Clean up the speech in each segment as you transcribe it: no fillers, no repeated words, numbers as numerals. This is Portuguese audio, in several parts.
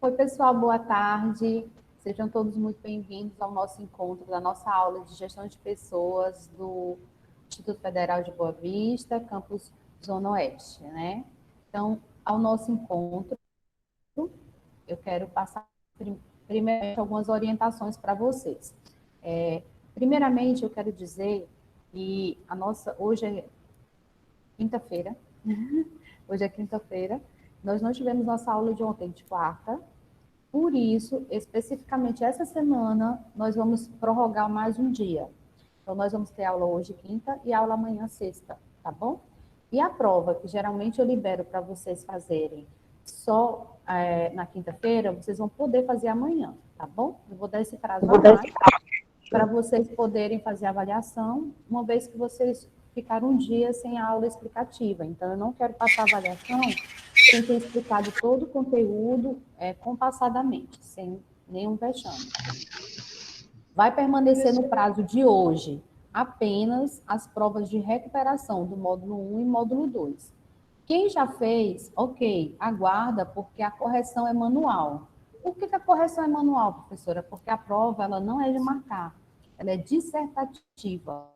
Oi, pessoal, boa tarde. Sejam todos muito bem-vindos ao nosso encontro, da nossa aula de gestão de pessoas do Instituto Federal de Boa Vista, campus Zona Oeste, né? Então, ao nosso encontro, eu quero passar primeiramente algumas orientações para vocês. Primeiramente, eu quero dizer que hoje é quinta-feira, hoje é quinta-feira, nós não tivemos nossa aula de ontem, de quarta. Por isso, especificamente essa semana, nós vamos prorrogar mais um dia. Então, nós vamos ter aula hoje, quinta, e aula amanhã, sexta, tá bom? E a prova, que geralmente eu libero para vocês fazerem só na quinta-feira, vocês vão poder fazer amanhã, tá bom? Eu vou dar esse prazo a mais para vocês poderem fazer a avaliação, uma vez que vocês ficaram um dia sem a aula explicativa. Então, eu não quero passar a avaliação sem ter explicado todo o conteúdo compassadamente, sem nenhum vexame. Vai permanecer no prazo de hoje apenas as provas de recuperação do módulo 1 e módulo 2. Quem já fez, ok, aguarda, porque a correção é manual. Por que a correção é manual, professora? Porque a prova ela não é de marcar, ela é dissertativa.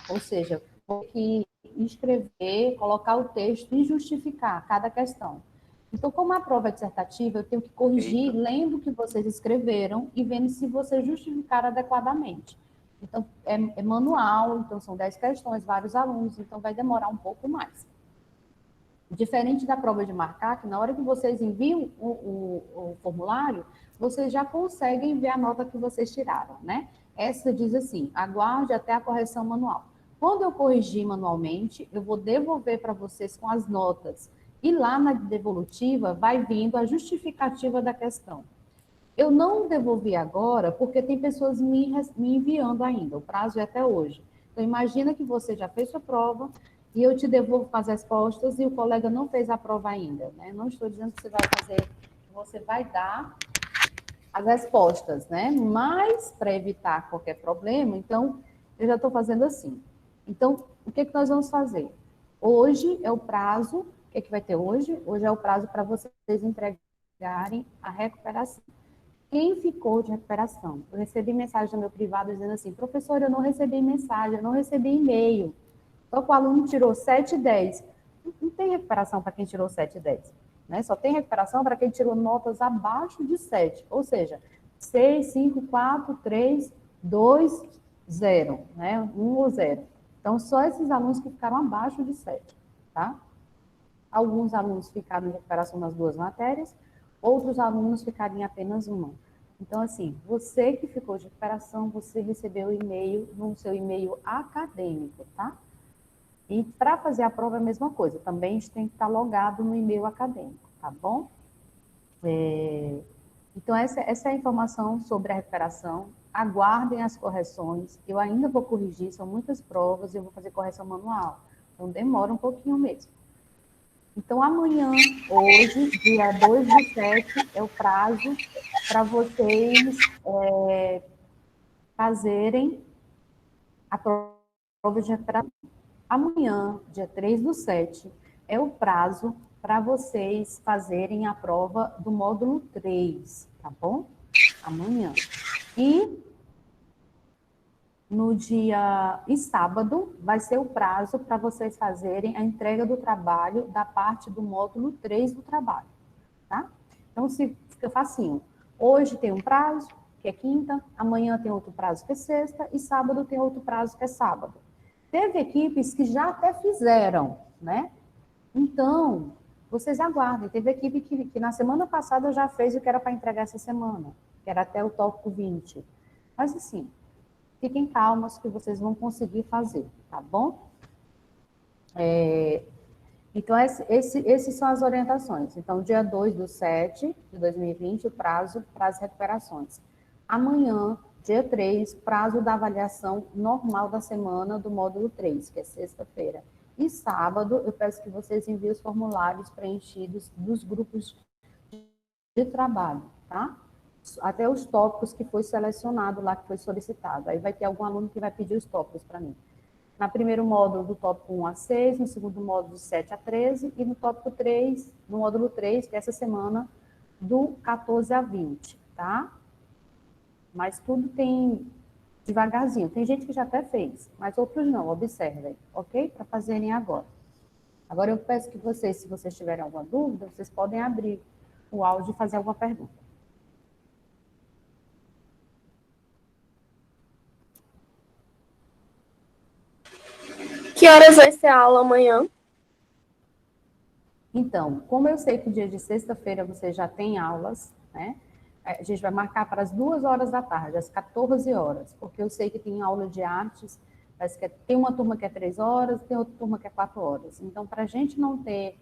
Ou seja, tem que escrever, colocar o texto e justificar cada questão. Então, como a prova é dissertativa, eu tenho que corrigir lendo o que vocês escreveram e vendo se vocês justificaram adequadamente. Então, é manual, então são 10 questões, vários alunos, então vai demorar um pouco mais. Diferente da prova de marcar, que na hora que vocês enviam o formulário, vocês já conseguem ver a nota que vocês tiraram, né? Essa diz assim, aguarde até a correção manual. Quando eu corrigir manualmente, eu vou devolver para vocês com as notas. E lá na devolutiva vai vindo a justificativa da questão. Eu não devolvi agora porque tem pessoas me enviando ainda, o prazo é até hoje. Então, imagina que você já fez sua prova e eu te devolvo com as respostas e o colega não fez a prova ainda, né? Não estou dizendo que você vai fazer, que você vai dar as respostas, né? Mas, para evitar qualquer problema, então, eu já estou fazendo assim. Então, o que nós vamos fazer? Hoje é o prazo, o que vai ter hoje? Hoje é o prazo para vocês entregarem a recuperação. Quem ficou de recuperação? Eu recebi mensagem no meu privado dizendo assim, professor, eu não recebi mensagem, eu não recebi e-mail. Só que o aluno tirou 7 e 10. Não tem recuperação para quem tirou 7 e 10. Né? Só tem recuperação para quem tirou notas abaixo de 7. Ou seja, 6, 5, 4, 3, 2, 0. Né? 1 ou 0. Então, só esses alunos que ficaram abaixo de 7. Tá? Alguns alunos ficaram em recuperação nas duas matérias, outros alunos ficaram em apenas uma. Então, assim, você que ficou de recuperação, você recebeu o e-mail no seu e-mail acadêmico, tá? E para fazer a prova é a mesma coisa, também a gente tem que estar logado no e-mail acadêmico, tá bom? Então, essa é a informação sobre a recuperação. Aguardem as correções, eu ainda vou corrigir, são muitas provas, eu vou fazer correção manual, então demora um pouquinho mesmo. Então, amanhã, hoje, dia 2/7, é o prazo para vocês fazerem a prova de recuperação. Amanhã, dia 3/7, é o prazo para vocês fazerem a prova do módulo 3, tá bom? Amanhã. E no dia e sábado vai ser o prazo para vocês fazerem a entrega do trabalho da parte do módulo 3 do trabalho, tá? Então, fica facinho. Hoje tem um prazo, que é quinta, amanhã tem outro prazo que é sexta, e sábado tem outro prazo que é sábado. Teve equipes que já até fizeram, né? Então, vocês aguardem. Teve equipe que na semana passada já fez o que era para entregar essa semana, que era até o tópico 20. Mas, assim, fiquem calmos que vocês vão conseguir fazer, tá bom? Então, esses são as orientações. Então, dia 2/7 de 2020, o prazo para as recuperações. Amanhã, dia 3, prazo da avaliação normal da semana do módulo 3, que é sexta-feira. E sábado, eu peço que vocês enviem os formulários preenchidos dos grupos de trabalho, tá? Até os tópicos que foi selecionado lá, que foi solicitado. Aí vai ter algum aluno que vai pedir os tópicos para mim. No primeiro módulo, do tópico 1 a 6, no segundo módulo, de 7 a 13, e no tópico 3, no módulo 3, que essa semana do 14 a 20, tá? Mas tudo tem devagarzinho. Tem gente que já até fez, mas outros não, observem, ok? Para fazerem agora. Agora eu peço que vocês, se vocês tiverem alguma dúvida, vocês podem abrir o áudio e fazer alguma pergunta. Que horas vai ser a aula amanhã? Então, como eu sei que o dia de sexta-feira você já tem aulas, né? A gente vai marcar para as 2 horas da tarde, às 14 horas, porque eu sei que tem aula de artes, parece que tem uma turma que é 3 horas, tem outra turma que é 4 horas. Então, para a gente não ter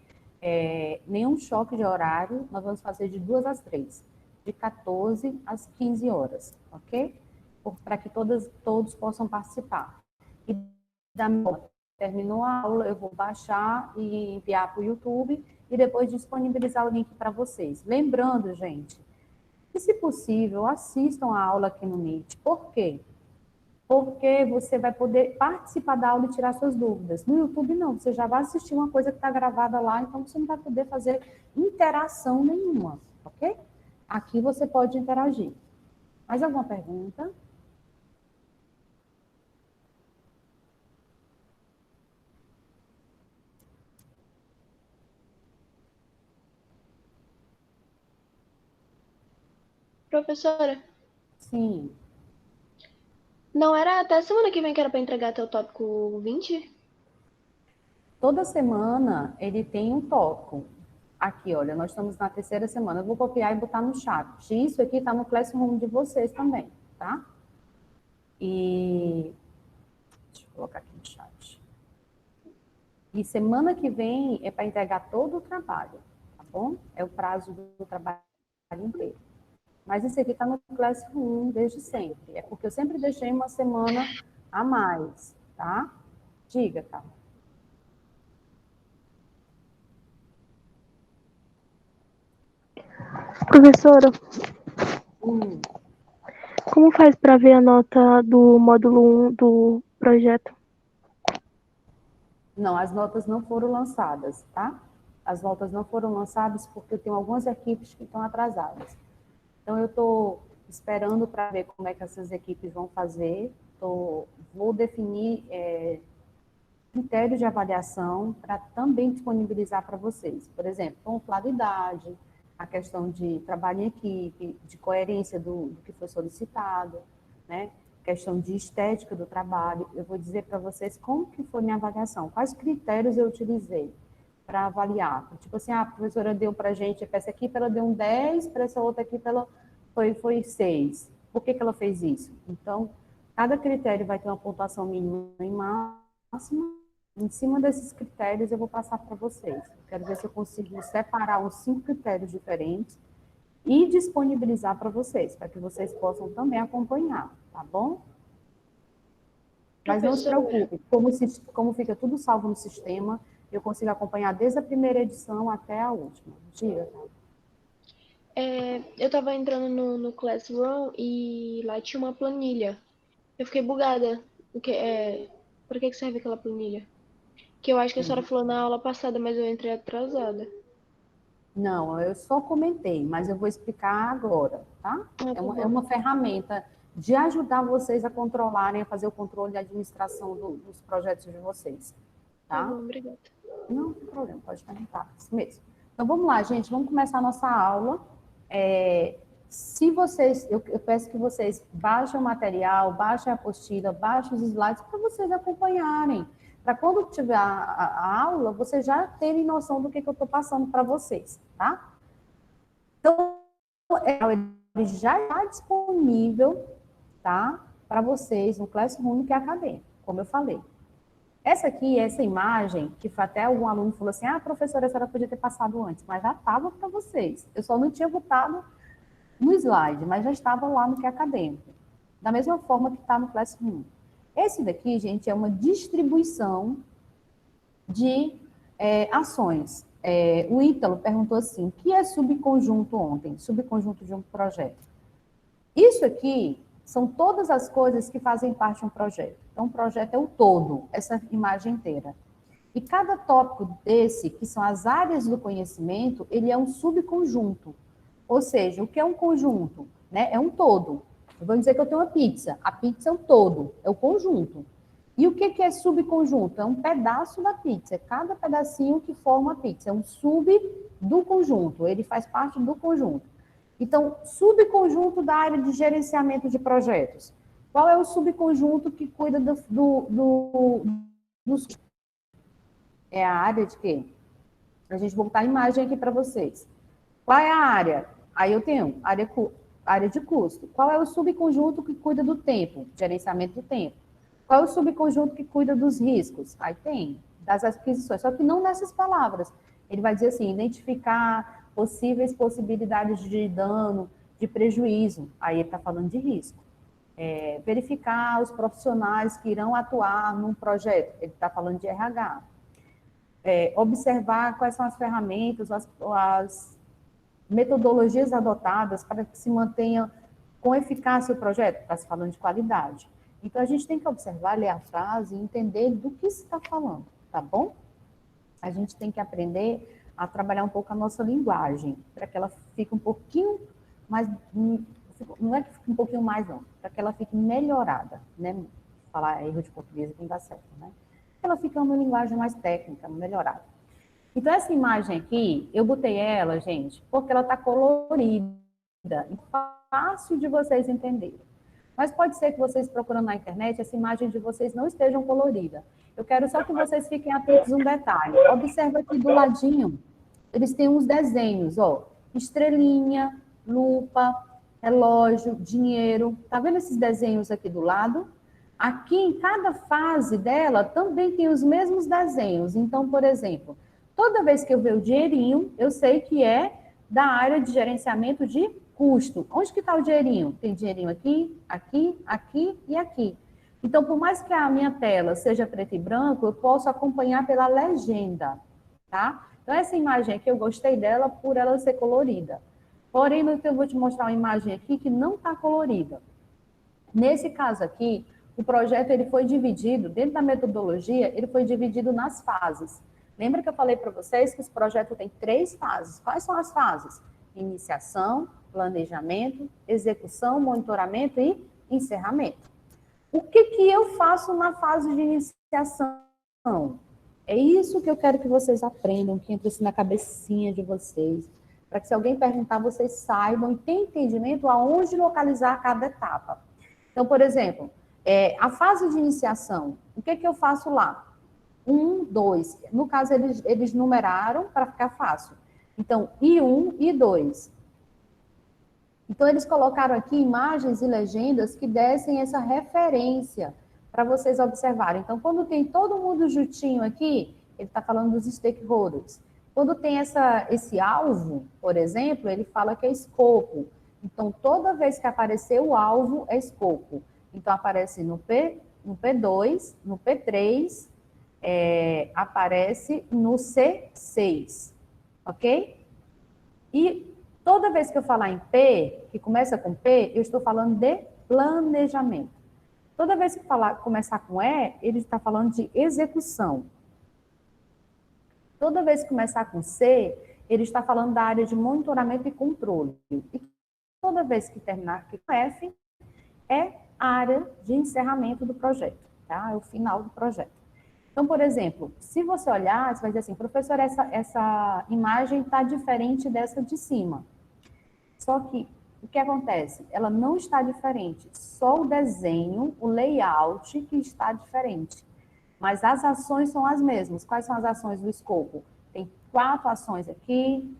nenhum choque de horário, nós vamos fazer de 2 às 3, de 14 às 15 horas, ok? Para que todos possam participar. E da terminou a aula, eu vou baixar e enviar para o YouTube e depois disponibilizar o link para vocês. Lembrando, gente, que se possível, assistam a aula aqui no Meet. Por quê? Porque você vai poder participar da aula e tirar suas dúvidas. No YouTube, não. Você já vai assistir uma coisa que está gravada lá, então você não vai poder fazer interação nenhuma, ok? Aqui você pode interagir. Mais alguma pergunta? Professora, Sim. não era até semana que vem que era para entregar até o tópico 20? Toda semana ele tem um tópico. Aqui, olha, nós estamos na terceira semana. Eu vou copiar e botar no chat. Isso aqui está no Classroom de vocês também, tá? E deixa eu colocar aqui no chat. E semana que vem é para entregar todo o trabalho, tá bom? É o prazo do trabalho inteiro. Mas isso aqui está no Classroom desde sempre. É porque eu sempre deixei uma semana a mais, tá? Diga, tá? Professora, como faz para ver a nota do módulo 1 do projeto? Não, as notas não foram lançadas, tá? As notas não foram lançadas porque eu tenho algumas equipes que estão atrasadas. Então, eu estou esperando para ver como é que essas equipes vão fazer. Vou definir critérios de avaliação para também disponibilizar para vocês. Por exemplo, pontualidade, a questão de trabalho em equipe, de coerência do que foi solicitado, né? Questão de estética do trabalho. Eu vou dizer para vocês como que foi minha avaliação, quais critérios eu utilizei para avaliar. Tipo assim, a professora deu para a gente, para essa equipe ela deu um 10, para essa outra equipe ela foi 6. Por que ela fez isso? Então, cada critério vai ter uma pontuação mínima e máxima. Em cima desses critérios, eu vou passar para vocês. Quero ver se eu consigo separar uns 5 critérios diferentes e disponibilizar para vocês, para que vocês possam também acompanhar, tá bom? Mas não se preocupe, como fica tudo salvo no sistema, eu consigo acompanhar desde a primeira edição até a última. Diga, tá? Eu tava entrando no Classroom e lá tinha uma planilha. Eu fiquei bugada. Pra que serve aquela planilha? Que eu acho que a senhora falou na aula passada, mas eu entrei atrasada. Não, eu só comentei, mas eu vou explicar agora, tá? Tá bom. É uma ferramenta de ajudar vocês a controlarem, a fazer o controle e administração dos projetos de vocês, Tá tá? bom, obrigada. Não tem problema, pode perguntar, isso mesmo. Então, vamos lá, gente, vamos começar a nossa aula. Se vocês, eu peço que vocês baixem o material, baixem a apostila, baixem os slides para vocês acompanharem. Para quando tiver a aula, vocês já terem noção do que eu estou passando para vocês, tá? Então, ele já está disponível, tá? Para vocês no Classroom, que é acadêmico, como eu falei. Essa imagem, que até algum aluno falou assim, professora, a senhora podia ter passado antes, mas já estava para vocês. Eu só não tinha botado no slide, mas já estava lá no que é acadêmico. Da mesma forma que está no Classroom. Esse daqui, gente, é uma distribuição de ações. O Ítalo perguntou assim, o que é subconjunto ontem? Subconjunto de um projeto. Isso aqui são todas as coisas que fazem parte de um projeto. Então, um projeto é o todo, essa imagem inteira. E cada tópico desse, que são as áreas do conhecimento, ele é um subconjunto. Ou seja, o que é um conjunto? Né? É um todo. Vamos dizer que eu tenho uma pizza. A pizza é um todo, é o conjunto. E o que é subconjunto? É um pedaço da pizza. É cada pedacinho que forma a pizza. É um sub do conjunto. Ele faz parte do conjunto. Então, subconjunto da área de gerenciamento de projetos. Qual é o subconjunto que cuida dos... É a área de quê? A gente voltar a imagem aqui para vocês. Qual é a área? Aí eu tenho área de custo. Qual é o subconjunto que cuida do tempo? Gerenciamento do tempo. Qual é o subconjunto que cuida dos riscos? Aí tem, das aquisições, só que não nessas palavras. Ele vai dizer assim, identificar possíveis possibilidades de dano, de prejuízo. Aí ele está falando de risco. Verificar os profissionais que irão atuar num projeto. Ele está falando de RH. Observar quais são as ferramentas, as metodologias adotadas para que se mantenha com eficácia o projeto. Está se falando de qualidade. Então, a gente tem que observar, ler a frase e entender do que se está falando, tá bom? A gente tem que aprender a trabalhar um pouco a nossa linguagem, para que ela fique um pouquinho mais... Não é que fique um pouquinho mais, não. Para que ela fique melhorada, né? Falar erro de português não dá certo, né? Ela fica uma linguagem mais técnica, melhorada. Então, essa imagem aqui, eu botei ela, gente, porque ela está colorida, e fácil de vocês entenderem. Mas pode ser que vocês procurando na internet, essa imagem de vocês não estejam colorida. Eu quero só que vocês fiquem atentos a um detalhe. Observa aqui do ladinho, eles têm uns desenhos, ó, estrelinha, lupa, relógio, dinheiro. Tá vendo esses desenhos aqui do lado? Aqui, em cada fase dela, também tem os mesmos desenhos. Então, por exemplo, toda vez que eu ver o dinheirinho, eu sei que é da área de gerenciamento de custo. Onde que está o dinheirinho? Tem dinheirinho aqui, aqui, aqui e aqui. Então, por mais que a minha tela seja preto e branco, eu posso acompanhar pela legenda, tá? Então, essa imagem aqui, eu gostei dela por ela ser colorida. Porém, eu vou te mostrar uma imagem aqui que não está colorida. Nesse caso aqui, o projeto ele foi dividido, dentro da metodologia, ele foi dividido nas fases. Lembra que eu falei para vocês que esse projeto tem 3 fases. Quais são as fases? Iniciação, planejamento, execução, monitoramento e encerramento. O que eu faço na fase de iniciação? É isso que eu quero que vocês aprendam, que entre assim na cabecinha de vocês, para que se alguém perguntar, vocês saibam e tenham entendimento aonde localizar cada etapa. Então, por exemplo, a fase de iniciação, o que eu faço lá? 1, 2. No caso, eles numeraram para ficar fácil. Então, I1 e I2. Então, eles colocaram aqui imagens e legendas que dessem essa referência para vocês observarem. Então, quando tem todo mundo juntinho aqui, ele está falando dos stakeholders. Quando tem esse alvo, por exemplo, ele fala que é escopo. Então, toda vez que aparecer o alvo, é escopo. Então, aparece no P2, no P3, aparece no C6, ok? E toda vez que eu falar em P, que começa com P, eu estou falando de planejamento. Toda vez que começar com E, ele está falando de execução. Toda vez que começar com C, ele está falando da área de monitoramento e controle. E toda vez que terminar com F, é a área de encerramento do projeto, tá? É o final do projeto. Então, por exemplo, se você olhar, você vai dizer assim, professor, essa imagem está diferente dessa de cima. Só que, o que acontece? Ela não está diferente, só o desenho, o layout que está diferente. Mas as ações são as mesmas. Quais são as ações do escopo? Tem 4 ações aqui,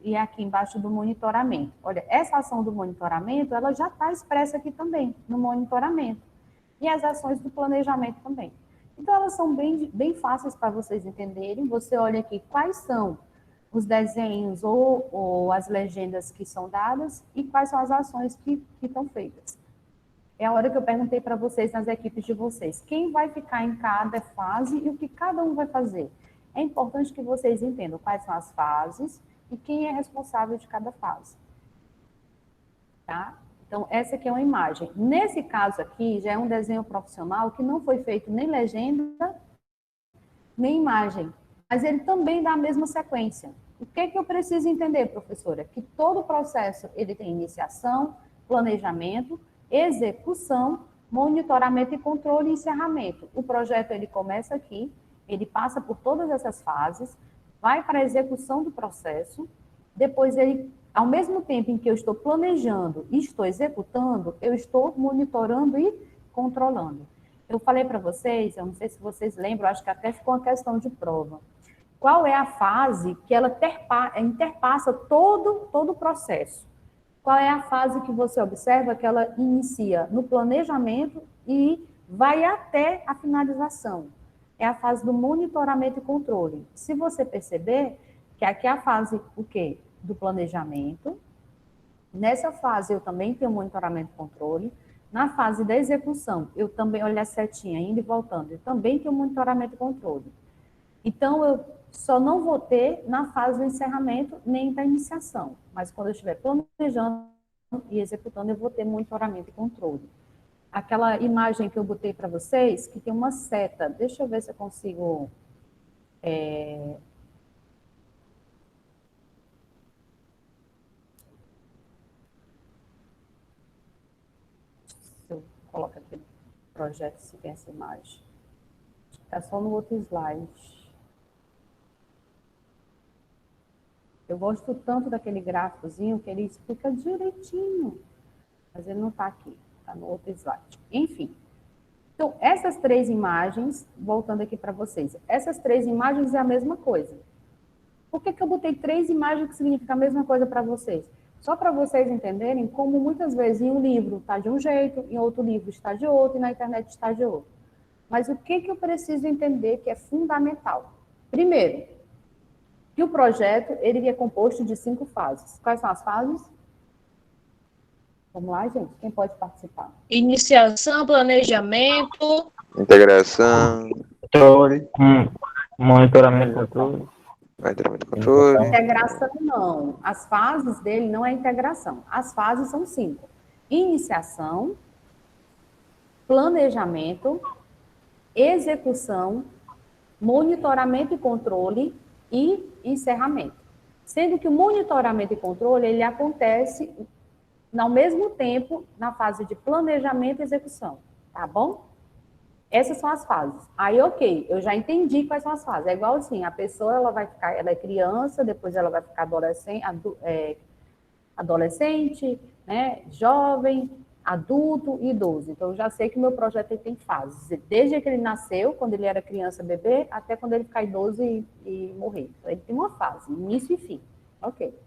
e aqui embaixo do monitoramento. Olha, essa ação do monitoramento, ela já está expressa aqui também, no monitoramento. E as ações do planejamento também. Então, elas são bem fáceis para vocês entenderem. Você olha aqui quais são os desenhos ou as legendas que são dadas e quais são as ações que estão feitas. É a hora que eu perguntei para vocês nas equipes de vocês. Quem vai ficar em cada fase e o que cada um vai fazer? É importante que vocês entendam quais são as fases e quem é responsável de cada fase. Tá? Então, essa aqui é uma imagem. Nesse caso aqui, já é um desenho profissional que não foi feito nem legenda, nem imagem. Mas ele também dá a mesma sequência. O que eu preciso entender, professora? Que todo o processo, ele tem iniciação, planejamento, execução, monitoramento e controle e encerramento. O projeto, ele começa aqui, ele passa por todas essas fases, vai para a execução do processo, depois ele, ao mesmo tempo em que eu estou planejando e estou executando, eu estou monitorando e controlando. Eu falei para vocês, eu não sei se vocês lembram, acho que até ficou uma questão de prova. Qual é a fase que ela interpassa todo o processo? Qual é a fase que você observa que ela inicia no planejamento e vai até a finalização? É a fase do monitoramento e controle. Se você perceber que aqui é a fase, o quê? Do planejamento. Nessa fase eu também tenho monitoramento e controle. Na fase da execução, eu também, olha a setinha, indo e voltando, eu também tenho monitoramento e controle. Então, eu só não vou ter na fase do encerramento nem da iniciação. Mas quando eu estiver planejando e executando, eu vou ter monitoramento e controle. Aquela imagem que eu botei para vocês, que tem uma seta. Deixa eu ver se eu consigo... Se eu coloco aqui no projeto, se tem essa imagem. Está só no outro slide. Eu gosto tanto daquele gráficozinho que ele explica direitinho. Mas ele não está aqui, está no outro slide. Enfim. Então, essas três imagens, voltando aqui para vocês, essas três imagens é a mesma coisa. Por que eu botei três imagens que significa a mesma coisa para vocês? Só para vocês entenderem como muitas vezes em um livro está de um jeito, em outro livro está de outro e na internet está de outro. Mas o que eu preciso entender que é fundamental? Primeiro, que o projeto ele é composto de 5 fases. Quais são as fases? Vamos lá, gente. Quem pode participar? Iniciação, planejamento, Integração, Controle, monitoramento, controle. controle. Integração não. As fases dele não é integração. As fases são 5. Iniciação, planejamento, execução, monitoramento e controle e encerramento. Sendo que o monitoramento e controle, ele acontece ao mesmo tempo na fase de planejamento e execução, tá bom? Essas são as fases. Aí, ok, eu já entendi quais são as fases. É igual assim, a pessoa, ela é criança, depois ela vai ficar adolescente, né, jovem, adulto e idoso. Então, eu já sei que o meu projeto tem fases. Desde que ele nasceu, quando ele era criança, bebê, até quando ele ficar idoso e morrer. Então, ele tem uma fase, início e fim. Ok.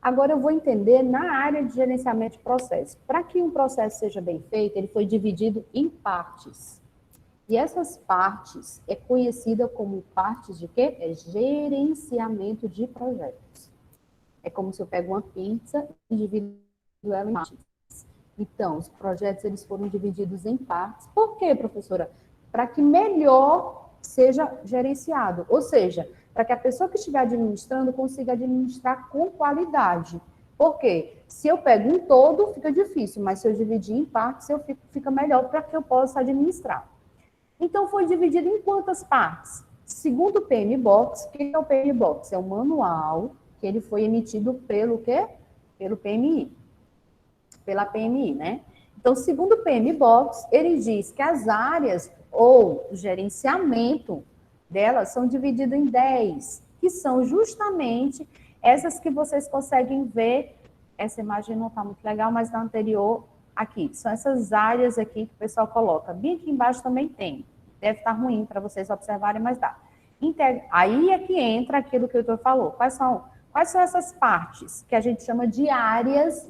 Agora, eu vou entender na área de gerenciamento de processo. Para que um processo seja bem feito, ele foi dividido em partes. E essas partes é conhecida como partes de quê? É gerenciamento de projetos. É como se eu pego uma pizza e divido ela em partes. Então, os projetos eles foram divididos em partes. Por quê, professora? Para que melhor seja gerenciado. Ou seja, para que a pessoa que estiver administrando consiga administrar com qualidade. Por quê? Se eu pego um todo, fica difícil, mas se eu dividir em partes, fica melhor para que eu possa administrar. Então, foi dividido em quantas partes? Segundo o PMBOK, o que é o PMBOK? É um manual que ele foi emitido pelo quê? Pelo PMI. Pela PMI, né? Então, segundo o PMBOK, ele diz que as áreas ou o gerenciamento delas são divididas em 10, que são justamente essas que vocês conseguem ver. Essa imagem não está muito legal, mas na anterior, aqui. São essas áreas aqui que o pessoal coloca. Bem aqui embaixo também tem. Deve estar ruim para vocês observarem, mas dá. Aí é que entra aquilo que o doutor falou. Quais são essas partes que a gente chama de áreas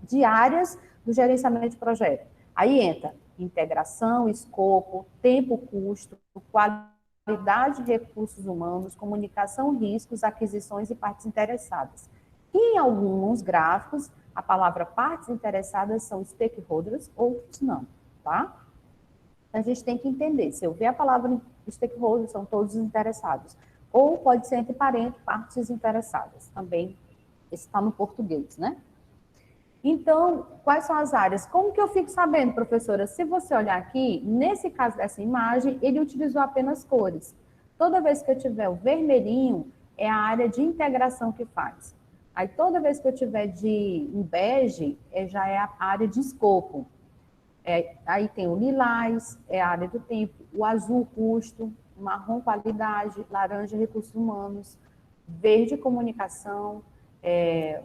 de áreas do gerenciamento de projeto? Aí entra integração, escopo, tempo, custo, qualidade de recursos humanos, comunicação, riscos, aquisições e partes interessadas. E em alguns gráficos, a palavra partes interessadas são stakeholders, outros não, tá? A gente tem que entender, se eu ver a palavra stakeholders, são todos os interessados. Ou pode ser entre parênteses, partes interessadas. Também, esse está no português, né? Então, quais são as áreas? Como que eu fico sabendo, professora? Se você olhar aqui, nesse caso dessa imagem, ele utilizou apenas cores. Toda vez que eu tiver o vermelhinho, é a área de integração que faz. Aí, toda vez que eu tiver em bege, já é a área de escopo. Aí tem o lilás, é a área do tempo, o azul, custo, o marrom, qualidade, laranja, recursos humanos, verde, comunicação,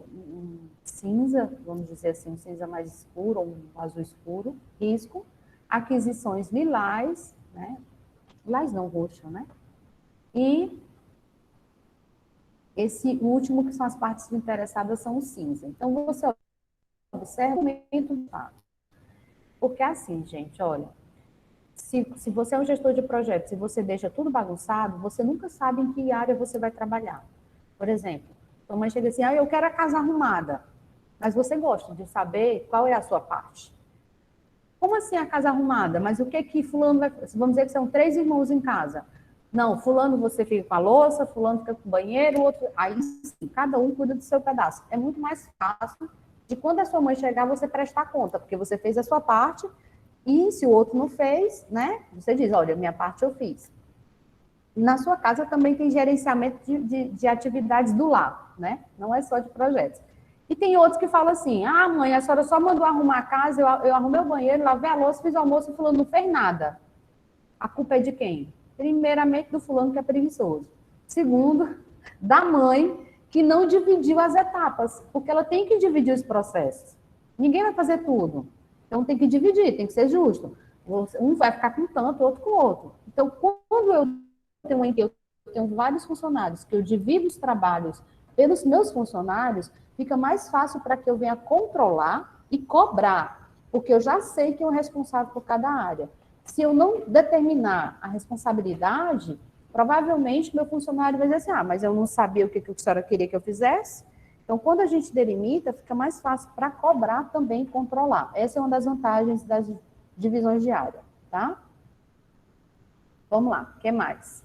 um cinza, vamos dizer assim, um cinza mais escuro, ou um azul escuro, risco, aquisições lilás, né? Lilás não, roxo, né? E esse último, que são as partes interessadas, são o cinza. Então, você observa o momento do fato. Porque assim, gente, olha, se você é um gestor de projeto, se você deixa tudo bagunçado, você nunca sabe em que área você vai trabalhar. Por exemplo, sua mãe chega assim, eu quero a casa arrumada, mas você gosta de saber qual é a sua parte. Como assim a casa arrumada? Mas o que fulano vai... Vamos dizer que são 3 irmãos em casa. Não, fulano você fica com a louça, fulano fica com o banheiro, o outro... Aí sim, cada um cuida do seu pedaço. É muito mais fácil de quando a sua mãe chegar, você prestar conta, porque você fez a sua parte, e se o outro não fez, né? Você diz, olha, minha parte eu fiz. Na sua casa também tem gerenciamento de atividades do lar, né? Não é só de projetos. E tem outros que falam assim, mãe, a senhora só mandou arrumar a casa, eu arrumei o banheiro, lavei a louça, fiz o almoço, e fulano não fez nada. A culpa é de quem? Primeiramente, do fulano que é preguiçoso. Segundo, da mãe, que não dividiu as etapas, porque ela tem que dividir os processos. Ninguém vai fazer tudo. Então, tem que dividir, tem que ser justo. Um vai ficar com tanto, o outro com o outro. Então, quando eu tenho vários funcionários, que eu divido os trabalhos pelos meus funcionários, fica mais fácil para que eu venha controlar e cobrar, porque eu já sei quem é o responsável por cada área. Se eu não determinar a responsabilidade, provavelmente meu funcionário vai dizer assim, mas eu não sabia o que a senhora queria que eu fizesse. Então, quando a gente delimita, fica mais fácil para cobrar também e controlar. Essa é uma das vantagens das divisões de área, tá? Vamos lá, o que mais?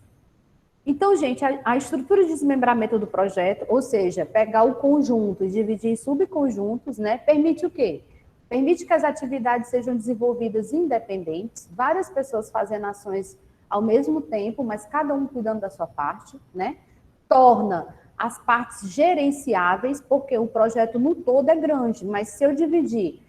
Então, gente, a estrutura de desmembramento do projeto, ou seja, pegar o conjunto e dividir em subconjuntos, né, permite o quê? Permite que as atividades sejam desenvolvidas independentes, várias pessoas fazendo ações ao mesmo tempo, mas cada um cuidando da sua parte, né? Torna as partes gerenciáveis, porque o projeto no todo é grande, mas se eu dividir,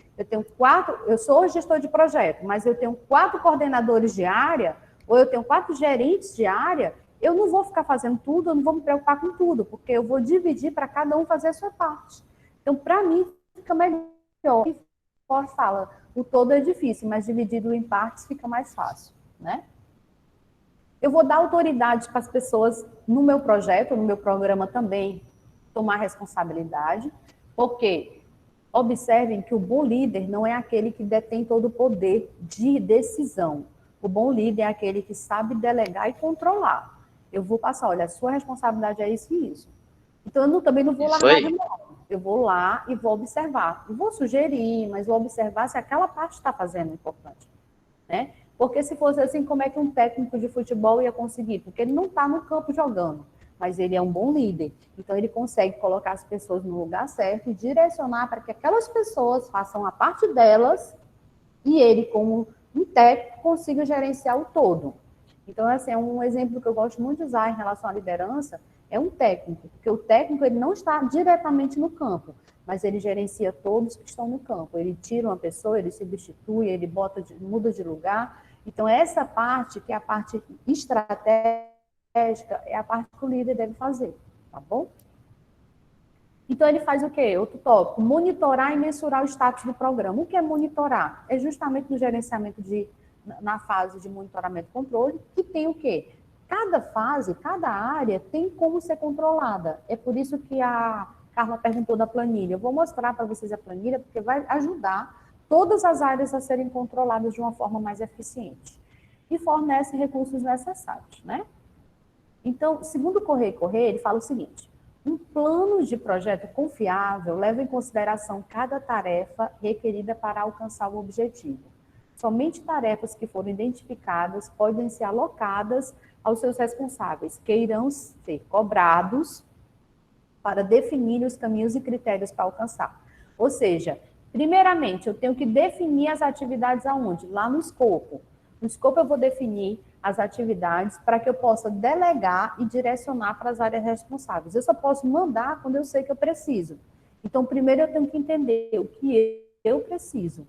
eu sou gestor de projeto, mas eu tenho 4 coordenadores de área, ou eu tenho 4 gerentes de área, eu não vou ficar fazendo tudo, eu não vou me preocupar com tudo, porque eu vou dividir para cada um fazer a sua parte. Então, para mim, fica melhor. Fala, o todo é difícil, mas dividido em partes fica mais fácil, né? Eu vou dar autoridade para as pessoas no meu projeto, no meu programa também, tomar responsabilidade, porque observem que o bom líder não é aquele que detém todo o poder de decisão. O bom líder é aquele que sabe delegar e controlar. Eu vou passar, olha, a sua responsabilidade é isso e isso. Então, eu também não vou largar de mão. Eu vou lá e vou observar. Não vou sugerir, mas vou observar se aquela parte está fazendo o importante, né? Porque se fosse assim, como é que um técnico de futebol ia conseguir? Porque ele não está no campo jogando, mas ele é um bom líder. Então, ele consegue colocar as pessoas no lugar certo e direcionar para que aquelas pessoas façam a parte delas e ele, como um técnico, consiga gerenciar o todo. Então, assim, é um exemplo que eu gosto muito de usar em relação à liderança, é um técnico, porque o técnico ele não está diretamente no campo, mas ele gerencia todos que estão no campo. Ele tira uma pessoa, ele substitui, ele muda de lugar. Então, essa parte, que é a parte estratégica, é a parte que o líder deve fazer, tá bom? Então, ele faz o quê? Outro tópico, monitorar e mensurar o status do programa. O que é monitorar? É justamente no gerenciamento na fase de monitoramento e controle, que tem o quê? Cada fase, cada área tem como ser controlada. É por isso que a Carla perguntou da planilha. Eu vou mostrar para vocês a planilha, porque vai ajudar todas as áreas a serem controladas de uma forma mais eficiente. E fornece recursos necessários, né? Então, segundo o Correia, ele fala o seguinte: um plano de projeto confiável leva em consideração cada tarefa requerida para alcançar o objetivo. Somente tarefas que foram identificadas podem ser alocadas aos seus responsáveis, que irão ser cobrados para definir os caminhos e critérios para alcançar. Ou seja, primeiramente, eu tenho que definir as atividades aonde? Lá no escopo. No escopo eu vou definir as atividades para que eu possa delegar e direcionar para as áreas responsáveis. Eu só posso mandar quando eu sei que eu preciso. Então, primeiro eu tenho que entender o que eu preciso,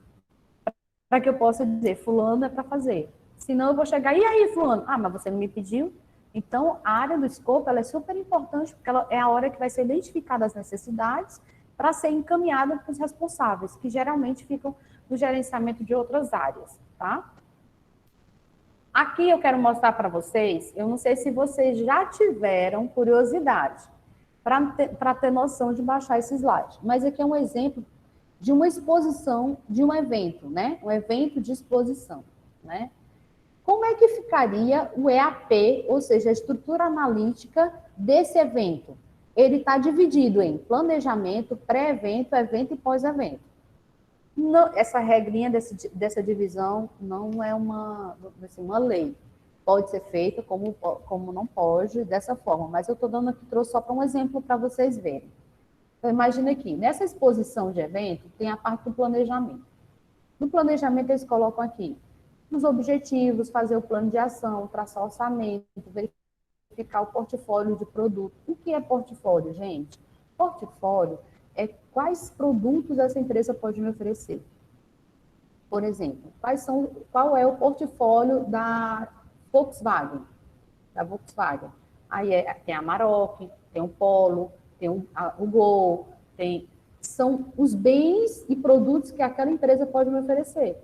para que eu possa dizer, fulano é para fazer. Senão eu vou chegar, e aí, fulano? Ah, mas você não me pediu? Então, a área do escopo, ela é super importante, porque ela é a hora que vai ser identificada as necessidades para ser encaminhada para os responsáveis, que geralmente ficam no gerenciamento de outras áreas, tá? Aqui eu quero mostrar para vocês, eu não sei se vocês já tiveram curiosidade para ter noção de baixar esse slide, mas aqui é um exemplo de uma exposição de um evento, né? Um evento de exposição, né? Como é que ficaria o EAP, ou seja, a estrutura analítica desse evento? Ele está dividido em planejamento, pré-evento, evento e pós-evento. Essa regrinha dessa divisão não é uma lei. Pode ser feita como não pode, dessa forma. Mas eu estou dando aqui, trouxe só para um exemplo para vocês verem. Então, imagina aqui, nessa exposição de evento, tem a parte do planejamento. No planejamento, eles colocam aqui os objetivos, fazer o plano de ação, traçar orçamento, verificar o portfólio de produto. O que é portfólio, gente? Portfólio é quais produtos essa empresa pode me oferecer. Por exemplo, qual é o portfólio da Volkswagen? Aí tem a Amarok, tem o Polo, tem o Gol, são os bens e produtos que aquela empresa pode me oferecer.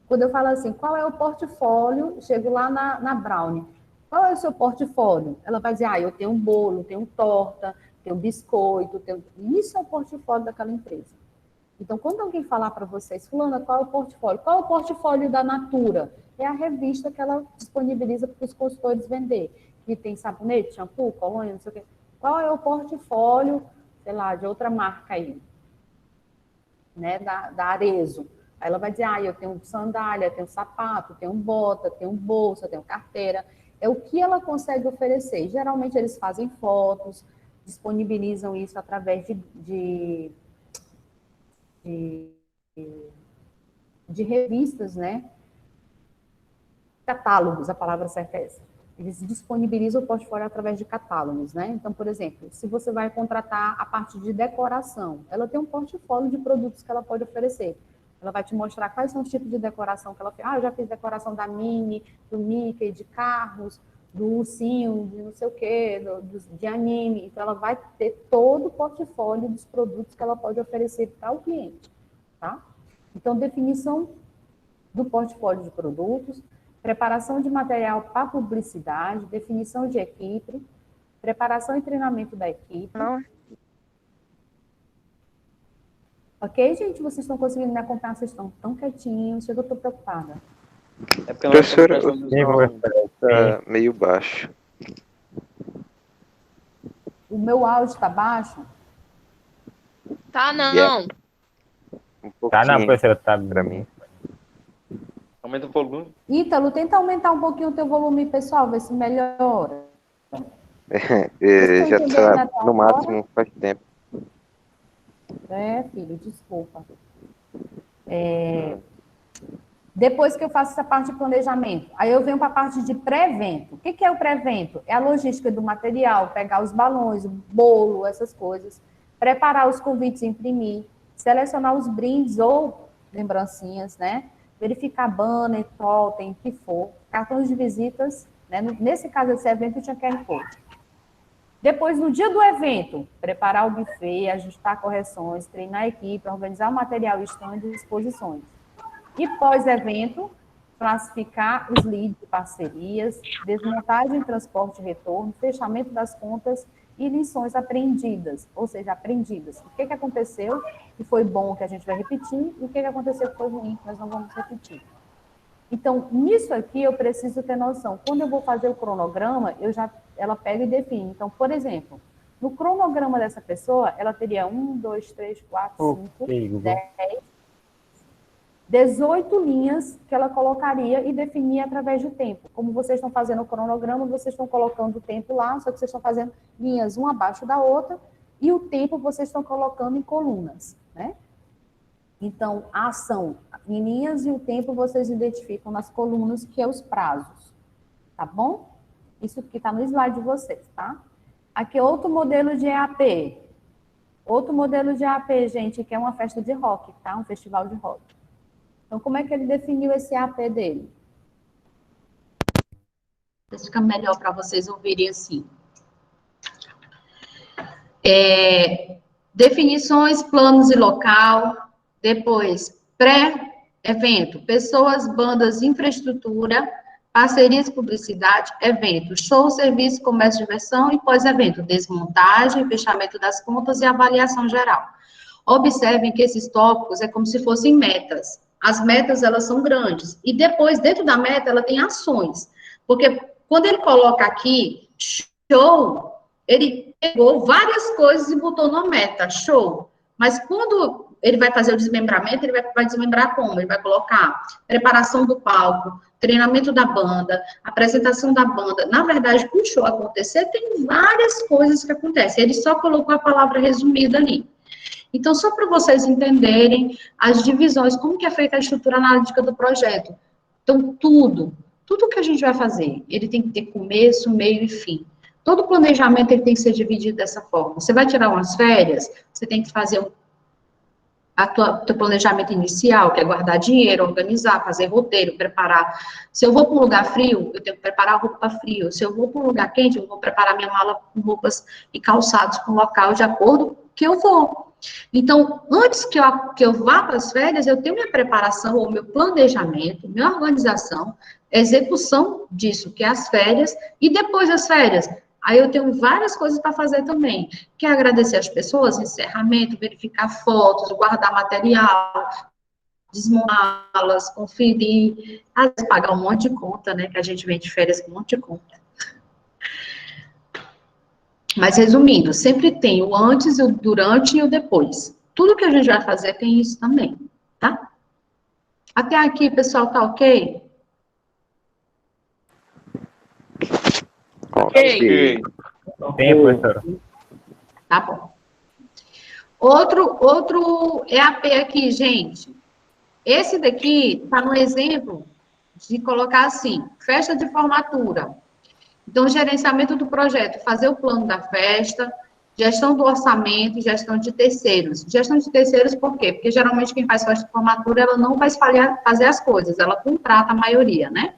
Quando eu falo assim, qual é o portfólio? Chego lá na Brownie. Qual é o seu portfólio? Ela vai dizer, eu tenho um bolo, tenho torta, tenho biscoito, isso é o portfólio daquela empresa. Então, quando alguém falar para vocês, fulana, qual é o portfólio? Qual é o portfólio da Natura? É a revista que ela disponibiliza para os consultores vender. Que tem sabonete, shampoo, colônia, não sei o quê. Qual é o portfólio, sei lá, de outra marca aí? Né, da Arezzo. Aí ela vai dizer, eu tenho sandália, tenho sapato, tenho bota, tenho bolsa, tenho carteira. É o que ela consegue oferecer. Geralmente eles fazem fotos, disponibilizam isso através de revistas, né? Catálogos, a palavra certa é essa. Eles disponibilizam o portfólio através de catálogos, né? Então, por exemplo, se você vai contratar a parte de decoração, ela tem um portfólio de produtos que ela pode oferecer. Ela vai te mostrar quais são os tipos de decoração que ela fez. Eu já fiz decoração da Minnie, do Mickey, de carros, do ursinho, de não sei o quê, de anime. Então, ela vai ter todo o portfólio dos produtos que ela pode oferecer para o cliente, tá? Então, definição do portfólio de produtos, preparação de material para publicidade, definição de equipe, preparação e treinamento da equipe. Não. Ok, gente? Vocês estão conseguindo me acompanhar? Vocês estão tão quietinhos. Chega, eu estou preocupada. É porque Professora, Sim. meio baixo. O meu áudio está baixo? Tá, não. Yeah. Um pouquinho Tá, não, professora, tá pra mim. Aumenta o volume. Ítalo, tenta aumentar um pouquinho o teu volume, pessoal, ver se melhora. Já entendendo tá até no agora? máximo faz tempo. Filho, desculpa. Depois que eu faço essa parte de planejamento, aí eu venho para a parte de pré-evento. O que é o pré-evento? É a logística do material, pegar os balões, o bolo, essas coisas, preparar os convites, imprimir, selecionar os brindes ou lembrancinhas, né? Verificar banner, totem, o que for, cartões de visitas, né? Nesse caso, esse evento tinha QR Code. Depois, no dia do evento, preparar o buffet, ajustar correções, treinar a equipe, organizar o material e stand de exposições. E pós-evento, classificar os leads de parcerias, desmontagem, transporte e retorno, fechamento das contas e lições aprendidas, ou seja, aprendidas. O que aconteceu que foi bom que a gente vai repetir e o que aconteceu que foi ruim que nós não vamos repetir. Então, nisso aqui eu preciso ter noção. Quando eu vou fazer o cronograma, ela pega e define. Então, por exemplo, no cronograma dessa pessoa, ela teria 1, 2, 3, 4, 5, 10, 18 linhas que ela colocaria e definia através de tempo. Como vocês estão fazendo o cronograma, vocês estão colocando o tempo lá, só que vocês estão fazendo linhas uma abaixo da outra, e o tempo vocês estão colocando em colunas, né? Então, a ação em linhas e o tempo vocês identificam nas colunas, que é os prazos. tá bom? Isso que está no slide de vocês, tá? Aqui outro modelo de EAP. Outro modelo de EAP, gente, que é uma festa de rock, tá? Um festival de rock. Então, como é que ele definiu esse EAP dele? Fica melhor para vocês ouvirem assim. Definições, planos e local. Depois, pré-evento, pessoas, bandas, infraestrutura, parcerias, publicidade, evento, show, serviço, comércio, diversão e pós-evento, desmontagem, fechamento das contas e avaliação geral. Observem que esses tópicos é como se fossem metas. As metas, elas são grandes. E depois, dentro da meta, ela tem ações. Porque quando ele coloca aqui, show, ele pegou várias coisas e botou na meta, show. Mas quando ele vai fazer o desmembramento, ele vai desmembrar como? Ele vai colocar preparação do palco, treinamento da banda, apresentação da banda. Na verdade, para o show acontecer, tem várias coisas que acontecem. Ele só colocou a palavra resumida ali. Então, só para vocês entenderem as divisões, como que é feita a estrutura analítica do projeto. Então, tudo que a gente vai fazer, ele tem que ter começo, meio e fim. Todo planejamento ele tem que ser dividido dessa forma. Você vai tirar umas férias, você tem que fazer o teu planejamento inicial, que é guardar dinheiro, organizar, fazer roteiro, preparar. Se eu vou para um lugar frio, eu tenho que preparar roupa para frio. Se eu vou para um lugar quente, eu vou preparar minha mala com roupas e calçados para o local de acordo com que eu vou. Então, antes que eu vá para as férias, eu tenho minha preparação, ou meu planejamento, minha organização, execução disso, que é as férias, e depois das férias, aí eu tenho várias coisas para fazer também, que é agradecer as pessoas, encerramento, verificar fotos, guardar material, desmontá-las, conferir, às vezes pagar um monte de conta, né, que a gente vem de férias com um monte de conta. Mas, resumindo, sempre tem o antes, o durante e o depois. Tudo que a gente vai fazer tem isso também, tá? Até aqui, pessoal, tá ok? Ok. Tem, professora. Tá bom. Outro EAP aqui, gente. Esse daqui tá no exemplo de colocar assim, festa de formatura. Então, gerenciamento do projeto, fazer o plano da festa, gestão do orçamento, gestão de terceiros. Gestão de terceiros por quê? Porque geralmente quem faz festa de formatura, ela não vai fazer as coisas, ela contrata a maioria, né?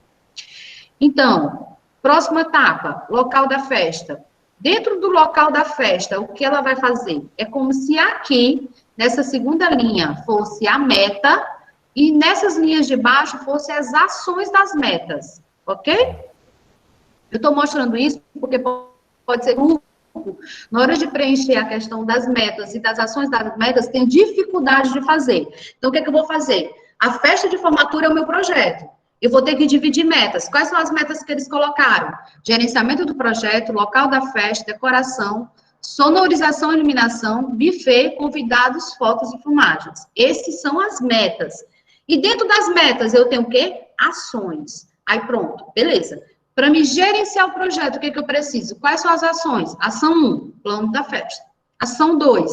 Então, próxima etapa, local da festa. Dentro do local da festa, o que ela vai fazer? É como se aqui, nessa segunda linha, fosse a meta, e nessas linhas de baixo, fossem as ações das metas, ok? Eu estou mostrando isso porque pode ser grupo, na hora de preencher a questão das metas e das ações das metas, tem dificuldade de fazer. Então, o que é que eu vou fazer? A festa de formatura é o meu projeto. Eu vou ter que dividir metas. Quais são as metas que eles colocaram? Gerenciamento do projeto, local da festa, decoração, sonorização e iluminação, buffet, convidados, fotos e filmagens. Esses são as metas. E dentro das metas, eu tenho o quê? Ações. Aí, pronto, beleza. Para me gerenciar o projeto, o que eu preciso? Quais são as ações? Ação 1, plano da festa. Ação 2,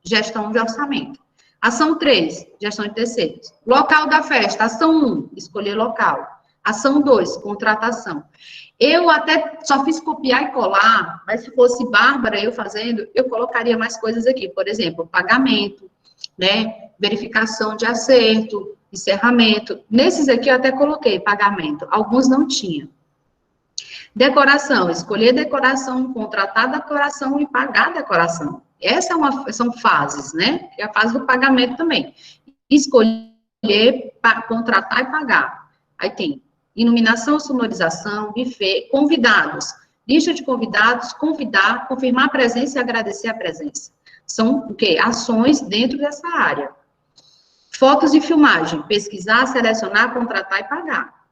gestão de orçamento. Ação 3, gestão de terceiros. Local da festa. Ação 1, escolher local. Ação 2, contratação. Eu até só fiz copiar e colar, mas se fosse Bárbara eu fazendo, eu colocaria mais coisas aqui. Por exemplo, pagamento, né? Verificação de acerto, encerramento. Nesses aqui eu até coloquei pagamento. Alguns não tinham. Decoração, escolher decoração, contratar decoração e pagar decoração. São fases, né? É a fase do pagamento também. Escolher, contratar e pagar. Aí tem iluminação, sonorização, buffet, convidados. Lista de convidados, convidar, confirmar a presença e agradecer a presença. São o quê? Ações dentro dessa área. Fotos e filmagem, pesquisar, selecionar, contratar e pagar.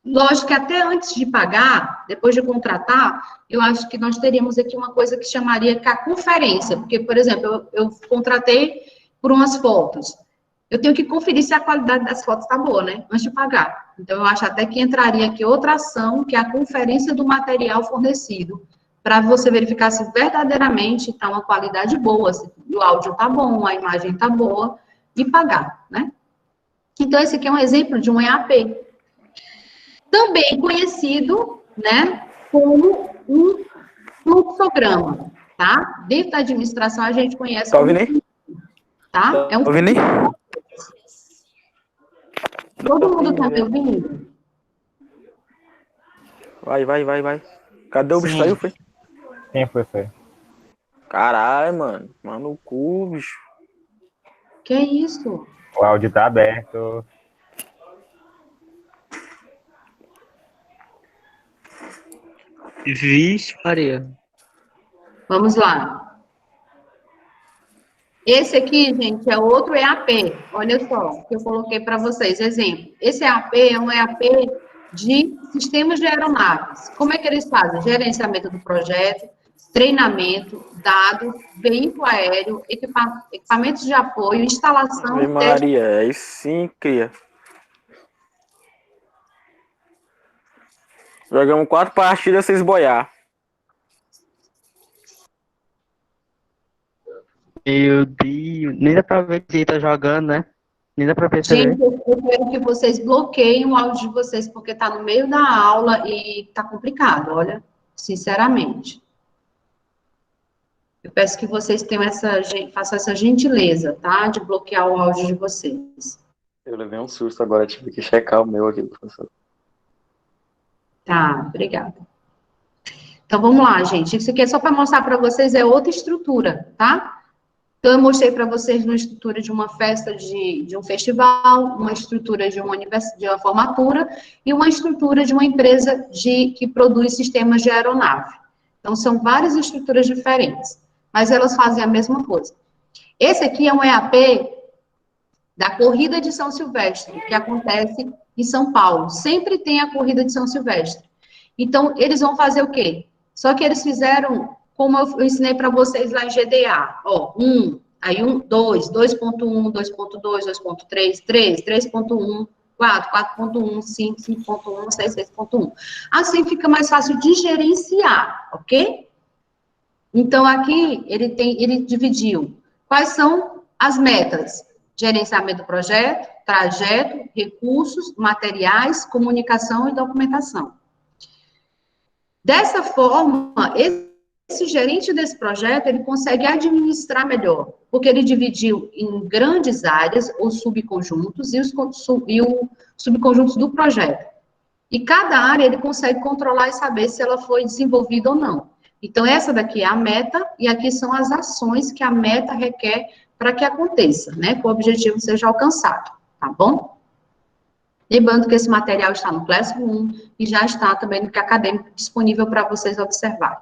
Lógico que até antes de pagar, depois de contratar, eu acho que nós teríamos aqui uma coisa que chamaria que a conferência, porque, por exemplo, eu contratei por umas fotos. Eu tenho que conferir se a qualidade das fotos está boa, né? Antes de pagar. Então, eu acho até que entraria aqui outra ação, que é a conferência do material fornecido, para você verificar se verdadeiramente está uma qualidade boa, se o áudio está bom, a imagem está boa, e pagar, né? Então, esse aqui é um exemplo de um EAP. também conhecido, né, como um fluxograma, tá? Dentro da administração a gente conhece Tá como ouvindo aí? tá? É um Tá ouvindo aí? todo mundo tá me ouvindo? Vai. Cadê o bicho? Saiu, foi? Sim, professor. Caralho, mano. Mano, no cu, bicho. Que é isso? O áudio tá aberto. Vixe, Maria. Vamos lá. Esse aqui, gente, é outro EAP. Olha só, que eu coloquei para vocês. Exemplo. Esse EAP é um EAP de sistemas de aeronaves. Como é que eles fazem? Gerenciamento do projeto, treinamento, dados, veículo aéreo, equipamentos de apoio, instalação Ave e teste. Maria, aí sim, cria. Jogamos 4 partidas sem esboiar. Meu Deus. Nem dá pra ver que tá jogando, né? Nem dá pra perceber. Gente, eu quero que vocês bloqueiem o áudio de vocês, porque está no meio da aula e está complicado, olha, sinceramente. Eu peço que vocês façam essa gentileza, tá? De bloquear o áudio de vocês. Eu levei um susto agora, tive que checar o meu aqui, professor. Tá, obrigada. Então, vamos lá, gente. Isso aqui é só para mostrar para vocês, é outra estrutura, tá? Então, eu mostrei para vocês uma estrutura de uma festa de um festival, uma estrutura de uma formatura e uma estrutura de uma empresa que produz sistemas de aeronave. Então, são várias estruturas diferentes, mas elas fazem a mesma coisa. Esse aqui é um EAP da Corrida de São Silvestre, que acontece em São Paulo. Sempre tem a Corrida de São Silvestre. Então, eles vão fazer o quê? Só que eles fizeram, como eu ensinei para vocês lá em GDA, ó, 2, 2.1, 2.2, 2.3, 3, 3.1, 4, 4.1, 5, 5.1, 6, 6.1. Assim fica mais fácil de gerenciar, ok? Então, aqui, ele dividiu quais são as metas: gerenciamento do projeto, trajeto, recursos, materiais, comunicação e documentação. Dessa forma, esse gerente desse projeto, ele consegue administrar melhor, porque ele dividiu em grandes áreas, ou subconjuntos, e os subconjuntos do projeto. E cada área ele consegue controlar e saber se ela foi desenvolvida ou não. Então, essa daqui é a meta, e aqui são as ações que a meta requer para que aconteça, né? Que o objetivo seja alcançado, tá bom? Lembrando que esse material está no Classroom e já está também no que acadêmico disponível para vocês observarem.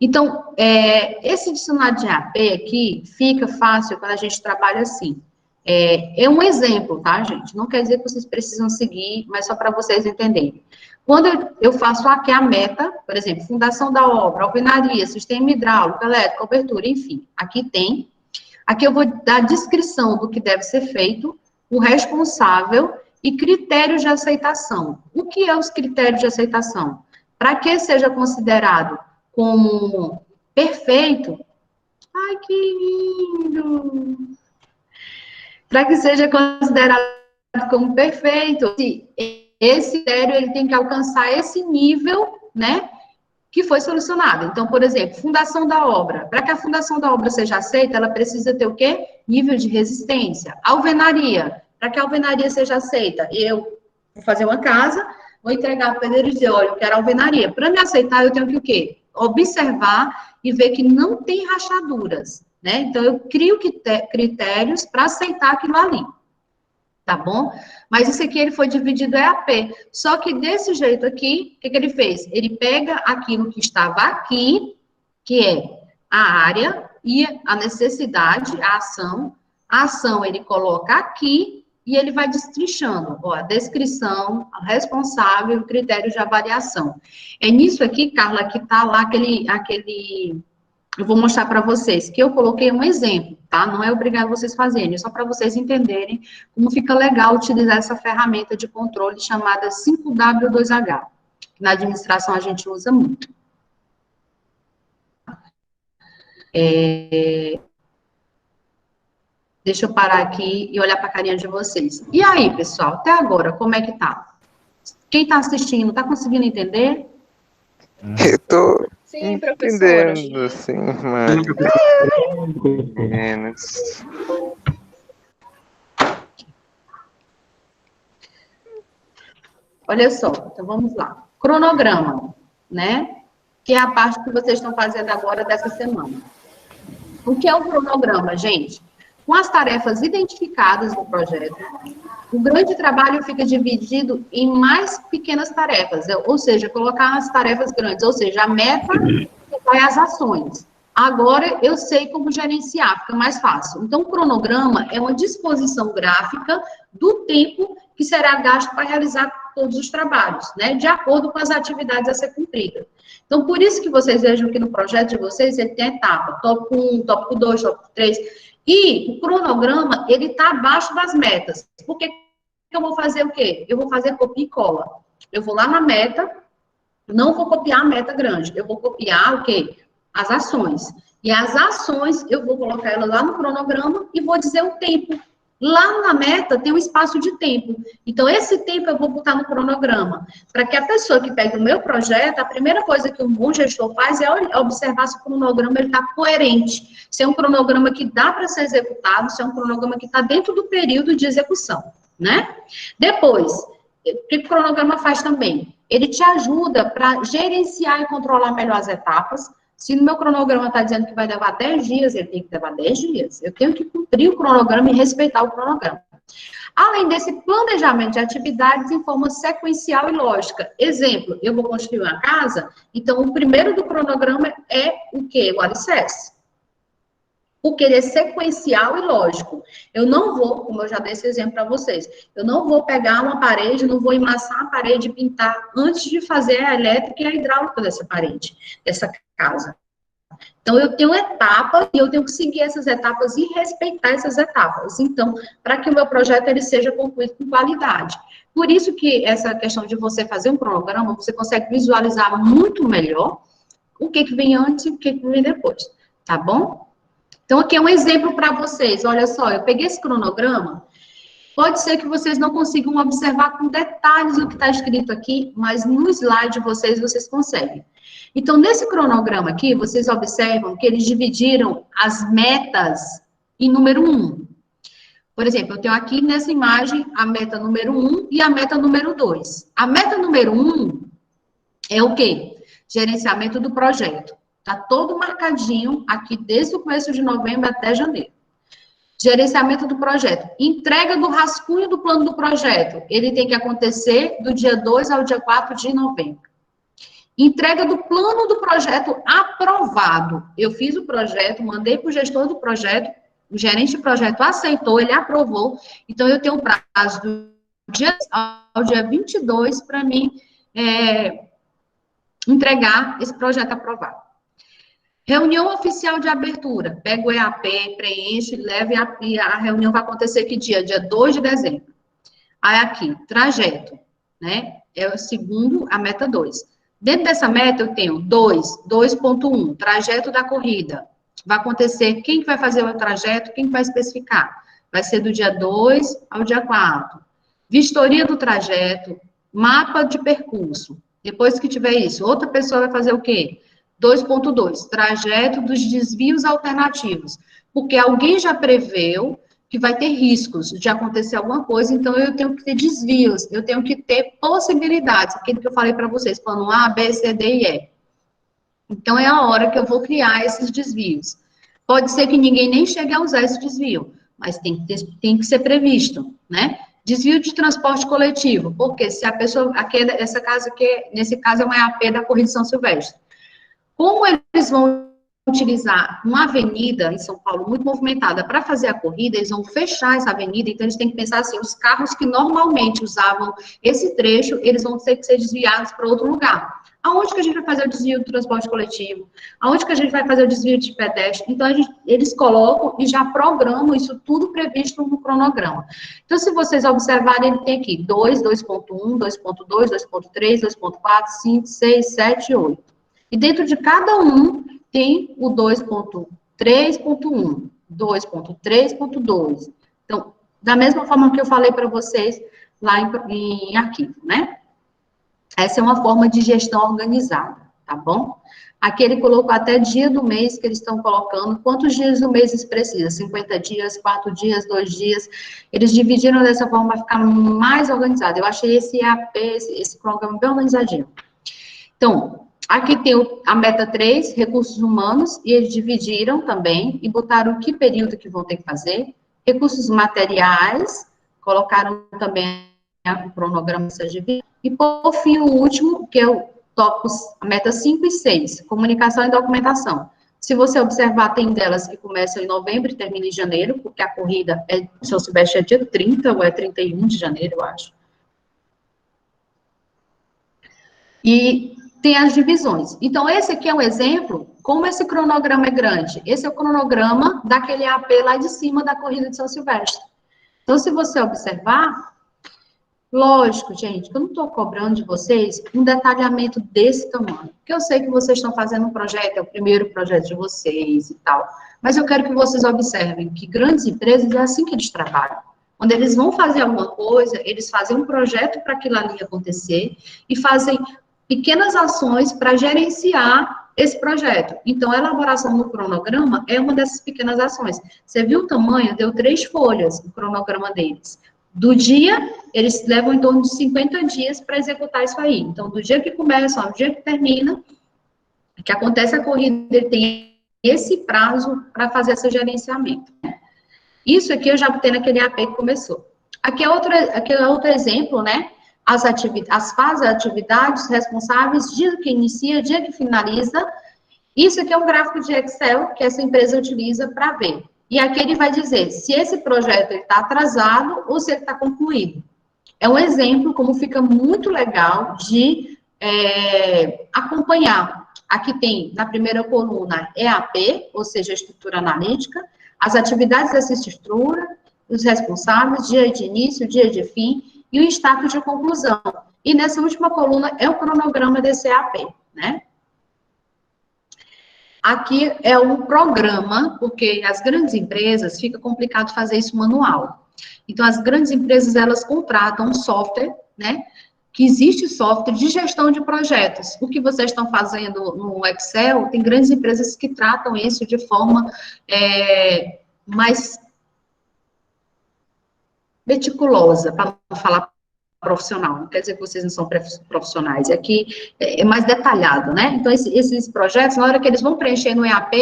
Então, esse dicionário de EAP aqui fica fácil quando a gente trabalha assim. É um exemplo, tá, gente? Não quer dizer que vocês precisam seguir, mas só para vocês entenderem. Quando eu faço aqui a meta, por exemplo, fundação da obra, alvenaria, sistema hidráulico, elétrico, cobertura, enfim, aqui tem. Aqui eu vou dar a descrição do que deve ser feito, o responsável e critérios de aceitação. O que é os critérios de aceitação? Para que seja considerado como perfeito, ai, que lindo! Para que seja considerado como perfeito, esse critério ele tem que alcançar esse nível, né, que foi solucionado. Então, por exemplo, fundação da obra. Para que a fundação da obra seja aceita, ela precisa ter o quê? Nível de resistência. Alvenaria. Para que a alvenaria seja aceita, eu vou fazer uma casa, vou entregar a pedreiro e dizer, olha, eu quero alvenaria. Para me aceitar, eu tenho que o quê? Observar e ver que não tem rachaduras, né? Então, eu crio critérios para aceitar aquilo ali, tá bom? Mas isso aqui, ele foi dividido EAP. Só que desse jeito aqui, o que ele fez? Ele pega aquilo que estava aqui, que é a área e a necessidade, a ação ele coloca aqui, e ele vai destrinchando, ó, a descrição, a responsável, o critério de avaliação. É nisso aqui, Carla, que tá lá aquele eu vou mostrar para vocês, que eu coloquei um exemplo, tá? Não é obrigado vocês fazerem, é só para vocês entenderem como fica legal utilizar essa ferramenta de controle chamada 5W2H, que na administração a gente usa muito. Deixa eu parar aqui e olhar para a carinha de vocês. E aí, pessoal, até agora, como é que tá? Quem está assistindo, está conseguindo entender? Eu tô Sim, professora. entendendo, assim, mas menos. Olha só, então vamos lá. Cronograma, né? Que é a parte que vocês estão fazendo agora dessa semana. O que é o cronograma, gente? Com as tarefas identificadas no projeto, o grande trabalho fica dividido em mais pequenas tarefas, ou seja, colocar as tarefas grandes, ou seja, a meta vai às ações. Agora eu sei como gerenciar, fica mais fácil. Então, o cronograma é uma disposição gráfica do tempo que será gasto para realizar todos os trabalhos, né? De acordo com as atividades a ser cumpridas. Então, por isso que vocês vejam que no projeto de vocês ele tem etapa, tópico 1, tópico 2, tópico 3, e o cronograma, ele está abaixo das metas. Por que eu vou fazer o quê? Eu vou fazer copia e cola. Eu vou lá na meta, não vou copiar a meta grande, eu vou copiar o quê? As ações. E as ações, eu vou colocar elas lá no cronograma e vou dizer o tempo. Lá na meta tem um espaço de tempo. Então, esse tempo eu vou botar no cronograma. Para que a pessoa que pega o meu projeto, a primeira coisa que um bom gestor faz é observar se o cronograma está coerente. Se é um cronograma que dá para ser executado, se é um cronograma que está dentro do período de execução, né? Depois, o que o cronograma faz também? Ele te ajuda para gerenciar e controlar melhor as etapas. Se no meu cronograma está dizendo que vai levar 10 dias, ele tem que levar 10 dias. Eu tenho que cumprir o cronograma e respeitar o cronograma. Além desse planejamento de atividades em forma sequencial e lógica. Exemplo, eu vou construir uma casa, então o primeiro do cronograma é o quê? O alicerce. Porque ele é sequencial e lógico. Eu não vou, como eu já dei esse exemplo para vocês, eu não vou pegar uma parede, não vou emassar a parede e pintar antes de fazer a elétrica e a hidráulica dessa parede, dessa casa. Então, eu tenho etapas e eu tenho que seguir essas etapas e respeitar essas etapas. Então, para que o meu projeto ele seja concluído com qualidade. Por isso que essa questão de você fazer um cronograma, você consegue visualizar muito melhor o que vem antes e o que vem depois, tá bom? Então, aqui é um exemplo para vocês. Olha só, eu peguei esse cronograma. Pode ser que vocês não consigam observar com detalhes o que está escrito aqui, mas no slide de vocês conseguem. Então, nesse cronograma aqui, vocês observam que eles dividiram as metas em número 1. Por exemplo, eu tenho aqui nessa imagem a meta número 1 e a meta número 2. A meta número 1 é o quê? Gerenciamento do projeto. Está todo marcadinho aqui desde o começo de novembro até janeiro. Gerenciamento do projeto. Entrega do rascunho do plano do projeto. Ele tem que acontecer do dia 2 ao dia 4 de novembro. Entrega do plano do projeto aprovado. Eu fiz o projeto, mandei para o gestor do projeto, o gerente de projeto aceitou, ele aprovou. Então, eu tenho um prazo do dia ao dia 22 para mim entregar esse projeto aprovado. Reunião oficial de abertura. Pega o EAP, preenche, leva e a reunião vai acontecer que dia? Dia 2 de dezembro. Aí aqui, trajeto, né? É o segundo, a meta 2. Dentro dessa meta eu tenho 2.1, trajeto da corrida. Vai acontecer, quem vai fazer o trajeto, quem vai especificar? Vai ser do dia 2 ao dia 4. Vistoria do trajeto, mapa de percurso. Depois que tiver isso, outra pessoa vai fazer o quê? 2.2, trajeto dos desvios alternativos, porque alguém já preveu que vai ter riscos de acontecer alguma coisa, então eu tenho que ter desvios, eu tenho que ter possibilidades, aquilo que eu falei para vocês, plano A, B, C, D e E. Então é a hora que eu vou criar esses desvios. Pode ser que ninguém nem chegue a usar esse desvio, mas tem que ser previsto, né? Desvio de transporte coletivo, porque se a pessoa, essa casa aqui, nesse caso é um EAP da Corrida de São Silvestre. Como eles vão utilizar uma avenida em São Paulo muito movimentada para fazer a corrida, eles vão fechar essa avenida, então eles têm que pensar assim, os carros que normalmente usavam esse trecho, eles vão ter que ser desviados para outro lugar. Aonde que a gente vai fazer o desvio do transporte coletivo? Aonde que a gente vai fazer o desvio de pedestre? Então, eles colocam e já programam isso tudo previsto no cronograma. Então, se vocês observarem, ele tem aqui 2, 2.1, 2.2, 2.3, 2.4, 5, 6, 7 e 8. E dentro de cada um tem o 2.3.1, 2.3.2. Então, da mesma forma que eu falei para vocês lá em arquivo, né? Essa é uma forma de gestão organizada, tá bom? Aqui ele colocou até dia do mês que eles estão colocando, quantos dias do mês eles precisam, 50 dias, 4 dias, 2 dias, eles dividiram dessa forma para ficar mais organizado. Eu achei esse EAP, esse programa bem organizadinho. Então, aqui tem a meta 3, recursos humanos, e eles dividiram também, e botaram que período que vão ter que fazer, recursos materiais, colocaram também o cronograma CGV, e por fim o último, que é o tópicos, a meta 5 e 6, comunicação e documentação. Se você observar, tem delas que começam em novembro e terminam em janeiro, porque a corrida, São Silvestre é dia 30 ou é 31 de janeiro, eu acho. E tem as divisões. Então, esse aqui é um exemplo, como esse cronograma é grande. Esse é o cronograma daquele AP lá de cima da corrida de São Silvestre. Então, se você observar, lógico, gente, que eu não estou cobrando de vocês um detalhamento desse tamanho, porque eu sei que vocês estão fazendo um projeto, é o primeiro projeto de vocês e tal, mas eu quero que vocês observem que grandes empresas é assim que eles trabalham. Quando eles vão fazer alguma coisa, eles fazem um projeto para aquilo ali acontecer e fazem pequenas ações para gerenciar esse projeto. Então, a elaboração do cronograma é uma dessas pequenas ações. Você viu o tamanho? Deu 3 folhas o cronograma deles. Do dia, eles levam em torno de 50 dias para executar isso aí. Então, do dia que começa ao dia que termina, que acontece a corrida, ele tem esse prazo para fazer esse gerenciamento. Isso aqui eu já botei naquele AP que começou. Aqui é outro exemplo, né? As fases, atividades, responsáveis, dia que inicia, dia que finaliza. Isso aqui é um gráfico de Excel que essa empresa utiliza para ver. E aqui ele vai dizer se esse projeto está atrasado ou se ele está concluído. É um exemplo como fica muito legal de acompanhar. Aqui tem, na primeira coluna, EAP, ou seja, estrutura analítica, as atividades dessa estrutura, os responsáveis, dia de início, dia de fim, e o status de conclusão. E nessa última coluna é o cronograma desse EAP, né? Aqui é um programa, porque as grandes empresas, fica complicado fazer isso manual. Então, as grandes empresas, elas contratam um software, né? Que existe software de gestão de projetos. O que vocês estão fazendo no Excel, tem grandes empresas que tratam isso de forma mais meticulosa, para não falar profissional, não quer dizer que vocês não são profissionais, aqui é mais detalhado, né? Então, esses projetos, na hora que eles vão preencher no EAP,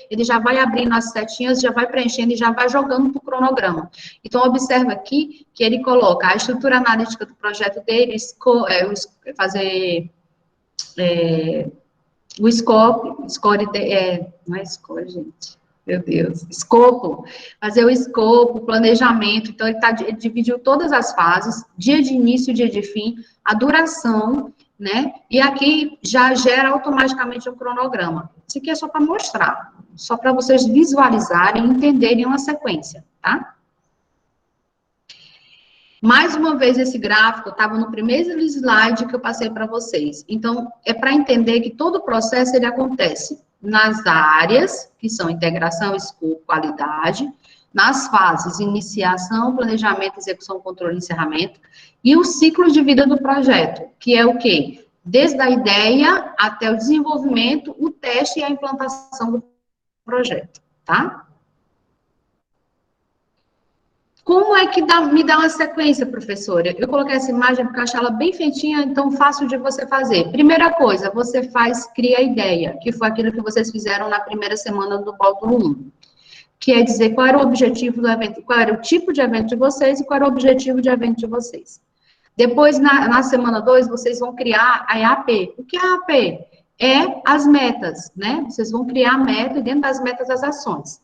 ele já vai abrindo as setinhas, já vai preenchendo e já vai jogando para o cronograma. Então, observa aqui que ele coloca a estrutura analítica do projeto dele, fazer o scope, não é score, gente. Meu Deus, escopo, fazer o escopo, planejamento, então ele dividiu todas as fases, dia de início, dia de fim, a duração, né, e aqui já gera automaticamente um cronograma. Isso aqui é só para mostrar, só para vocês visualizarem e entenderem uma sequência, tá? Mais uma vez, esse gráfico estava no primeiro slide que eu passei para vocês. Então, é para entender que todo o processo, ele acontece nas áreas, que são integração, escopo, qualidade, nas fases iniciação, planejamento, execução, controle e encerramento, e o ciclo de vida do projeto, que é o quê? Desde a ideia até o desenvolvimento, o teste e a implantação do projeto, tá? Como é que me dá uma sequência, professora? Eu coloquei essa imagem porque eu achei ela bem feitinha, então fácil de você fazer. Primeira coisa, você cria a ideia, que foi aquilo que vocês fizeram na primeira semana do módulo 1. Que é dizer qual era o objetivo do evento, qual era o tipo de evento de vocês e qual era o objetivo de evento de vocês. Depois, na semana 2, vocês vão criar a EAP. O que é a EAP? É as metas, né? Vocês vão criar a meta e dentro das metas as ações.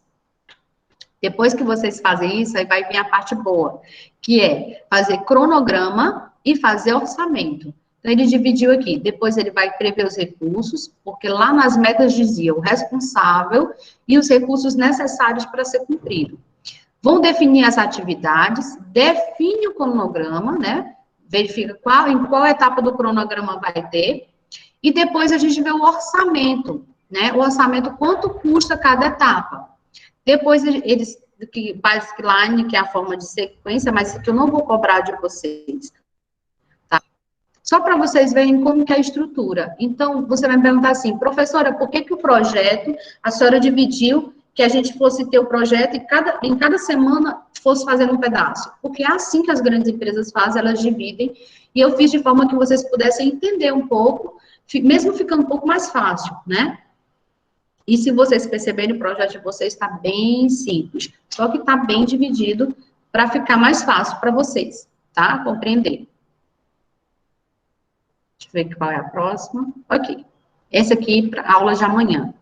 Depois que vocês fazem isso, aí vai vir a parte boa, que é fazer cronograma e fazer orçamento. Então, ele dividiu aqui. Depois, ele vai prever os recursos, porque lá nas metas dizia o responsável e os recursos necessários para ser cumprido. Vão definir as atividades, define o cronograma, né? Verifica em qual etapa do cronograma vai ter. E depois, a gente vê o orçamento, né? O orçamento, quanto custa cada etapa. Depois, eles, Basic Line, que é a forma de sequência, mas que eu não vou cobrar de vocês, tá? Só para vocês verem como que é a estrutura. Então, você vai me perguntar assim, professora, por que que o projeto, a senhora dividiu que a gente fosse ter o projeto e em cada semana fosse fazer um pedaço? Porque é assim que as grandes empresas fazem, elas dividem, e eu fiz de forma que vocês pudessem entender um pouco, mesmo ficando um pouco mais fácil, né? E se vocês perceberem, o projeto de vocês está bem simples, só que está bem dividido para ficar mais fácil para vocês, tá? Compreender. Deixa eu ver qual é a próxima. Ok. Essa aqui para aula de amanhã.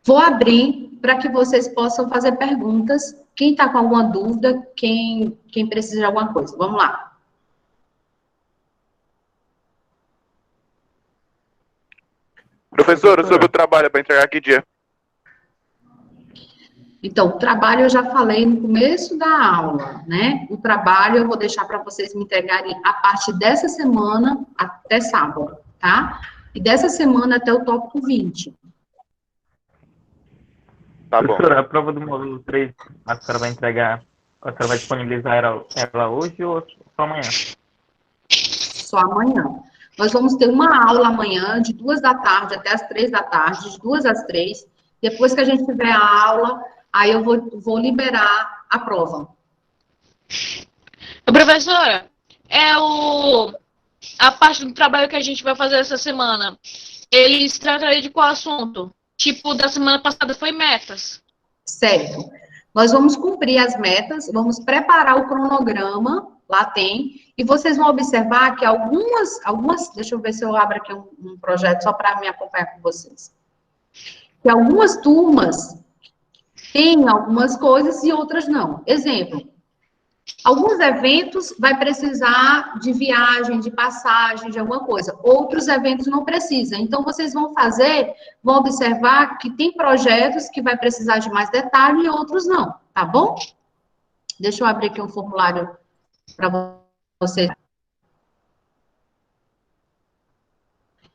Vou abrir para que vocês possam fazer perguntas. Quem está com alguma dúvida, quem precisa de alguma coisa. Vamos lá. Professora, sobre o trabalho para entregar que dia? Então, o trabalho eu já falei no começo da aula, né? O trabalho eu vou deixar para vocês me entregarem a partir dessa semana até sábado, tá? E dessa semana até o tópico 20. Tá bom. Professora, a prova do módulo 3, a senhora vai entregar, a senhora vai disponibilizar ela hoje ou só amanhã? Só amanhã. Nós vamos ter uma aula amanhã, de 2 da tarde até as 3 da tarde, de 2 às 3. Depois que a gente tiver a aula, aí eu vou liberar a prova. Professora, a parte do trabalho que a gente vai fazer essa semana, eles tratariam de qual assunto? Tipo, da semana passada foi metas. Certo. Nós vamos cumprir as metas, vamos preparar o cronograma, lá tem, e vocês vão observar que algumas, deixa eu ver se eu abro aqui um projeto só para me acompanhar com vocês. Que algumas turmas têm algumas coisas e outras não. Exemplo, alguns eventos vai precisar de viagem, de passagem, de alguma coisa. Outros eventos não precisam. Então, vocês vão observar que tem projetos que vai precisar de mais detalhe e outros não, tá bom? Deixa eu abrir aqui um formulário para vocês.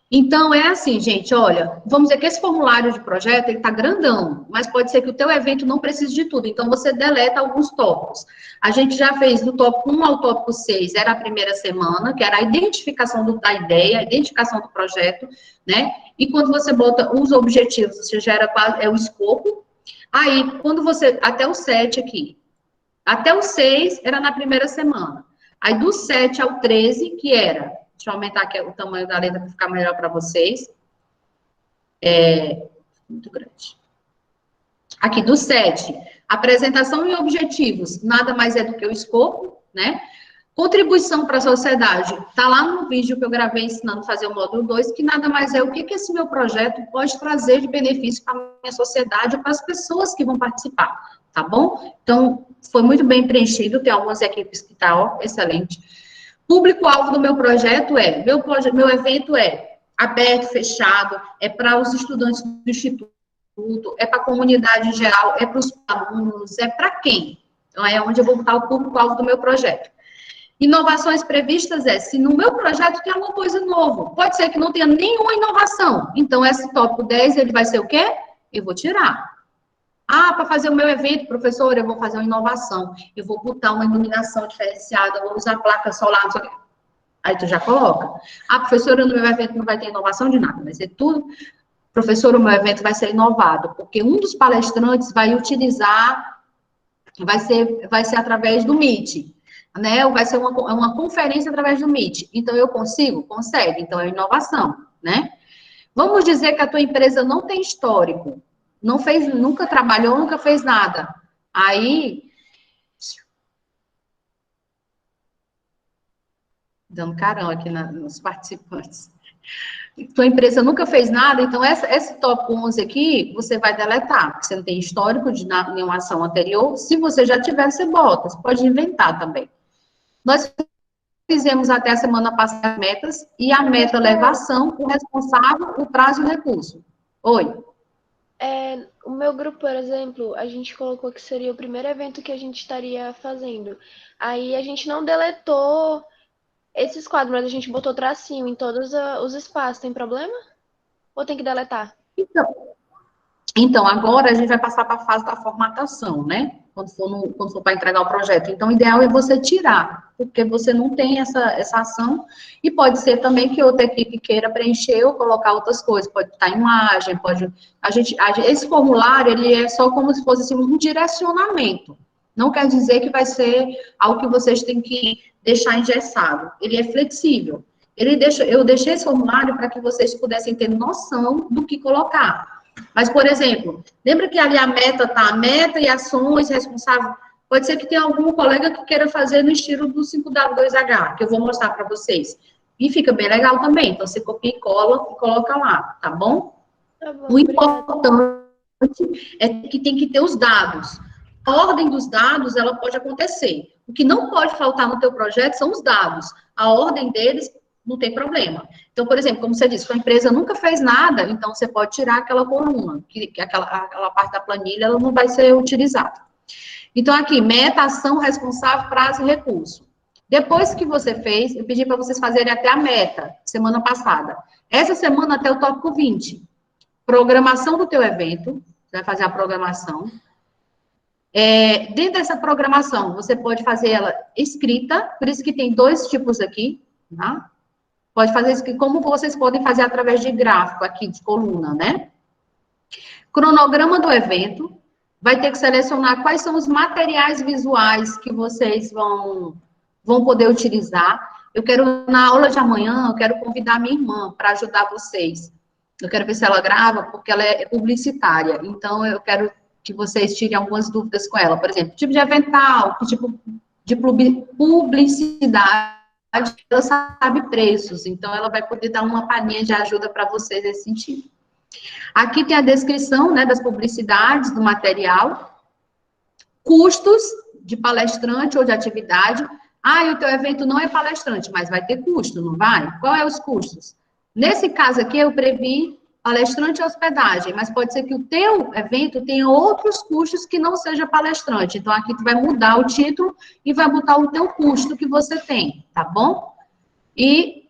Então, é assim, gente, olha, vamos dizer que esse formulário de projeto, ele tá grandão, mas pode ser que o teu evento não precise de tudo, então você deleta alguns tópicos. A gente já fez do tópico 1 ao tópico 6, era a primeira semana, que era a identificação da ideia, a identificação do projeto, né? E quando você bota os objetivos, você gera o escopo. Aí, quando você, até o 7 aqui, até o 6 era na primeira semana. Aí, do 7 ao 13, que era... Deixa eu aumentar aqui o tamanho da letra para ficar melhor para vocês. Muito grande. Aqui, do 7, apresentação e objetivos. Nada mais é do que o escopo, né? Contribuição para a sociedade. Está lá no vídeo que eu gravei ensinando a fazer o módulo 2, que nada mais é o que esse meu projeto pode trazer de benefício para a minha sociedade ou para as pessoas que vão participar, tá bom? Então, foi muito bem preenchido. Tem algumas equipes que tá, ó, excelente. Público-alvo do meu projeto meu evento é aberto, fechado, é para os estudantes do instituto, é para a comunidade em geral, é para os alunos, é para quem? Então, é onde eu vou botar o público-alvo do meu projeto. Inovações previstas se no meu projeto tem alguma coisa nova, pode ser que não tenha nenhuma inovação, então esse tópico 10, ele vai ser o quê? Eu vou tirar. Ah, para fazer o meu evento, professor, eu vou fazer uma inovação. Eu vou botar uma iluminação diferenciada, eu vou usar placa solar, não sei o quê. Aí tu já coloca. Ah, professora, no meu evento não vai ter inovação de nada, vai ser tudo. Professor, o meu evento vai ser inovado, porque um dos palestrantes vai utilizar, vai ser através do Meet, né? Ou vai ser uma conferência através do Meet. Então, eu consigo? Consegue. Então, é inovação, né? Vamos dizer que a tua empresa não tem histórico. Não fez, nunca trabalhou, nunca fez nada. Aí, dando carão aqui nos participantes. Tua empresa nunca fez nada, então esse tópico 11 aqui, você vai deletar, porque você não tem histórico de nenhuma ação anterior. Se você já tiver, você bota, você pode inventar também. Nós fizemos até a semana passada as metas, e a meta leva ação, o responsável, o prazo e o recurso. Oi. O meu grupo, por exemplo, a gente colocou que seria o primeiro evento que a gente estaria fazendo. Aí a gente não deletou esses quadros, mas a gente botou tracinho em todos os espaços. Tem problema? Ou tem que deletar? Então, Então, agora a gente vai passar para a fase da formatação, né? Quando for para entregar o projeto. Então, o ideal é você tirar, porque você não tem essa ação, e pode ser também que outra equipe queira preencher ou colocar outras coisas, pode estar imagem, pode... esse formulário, ele é só como se fosse assim, um direcionamento. Não quer dizer que vai ser algo que vocês têm que deixar engessado. Ele é flexível. Eu deixei esse formulário para que vocês pudessem ter noção do que colocar. Mas, por exemplo, lembra que ali a meta e ações responsáveis? Pode ser que tenha algum colega que queira fazer no estilo do 5W2H, que eu vou mostrar para vocês. E fica bem legal também. Então, você copia e cola e coloca lá, tá bom? Tá bom, O importante é que tem que ter os dados. A ordem dos dados, ela pode acontecer. O que não pode faltar no teu projeto são os dados. A ordem deles não tem problema. Então, por exemplo, como você disse, a empresa nunca fez nada, então você pode tirar aquela coluna, que aquela parte da planilha, ela não vai ser utilizada. Então, aqui, meta, ação, responsável, prazo e recurso. Depois que você fez, eu pedi para vocês fazerem até a meta, semana passada. Essa semana até o tópico 20. Programação do teu evento, você vai fazer a programação. Dentro dessa programação, você pode fazer ela escrita, por isso que tem 2 tipos aqui, tá? Pode fazer isso, como vocês podem fazer através de gráfico aqui, de coluna, né? Cronograma do evento, vai ter que selecionar quais são os materiais visuais que vocês vão poder utilizar. Eu quero, na aula de amanhã, eu quero convidar minha irmã para ajudar vocês. Eu quero ver se ela grava, porque ela é publicitária, então eu quero que vocês tirem algumas dúvidas com ela. Por exemplo, tipo de avental, que tipo de publicidade, ela sabe preços, então ela vai poder dar uma palhinha de ajuda para vocês nesse sentido. Aqui tem a descrição, né, das publicidades, do material, custos de palestrante ou de atividade. E o teu evento não é palestrante, mas vai ter custo, não vai? Qual é os custos? Nesse caso aqui, eu previ palestrante e hospedagem, mas pode ser que o teu evento tenha outros custos que não seja palestrante. Então, aqui tu vai mudar o título e vai botar o teu custo que você tem, tá bom? E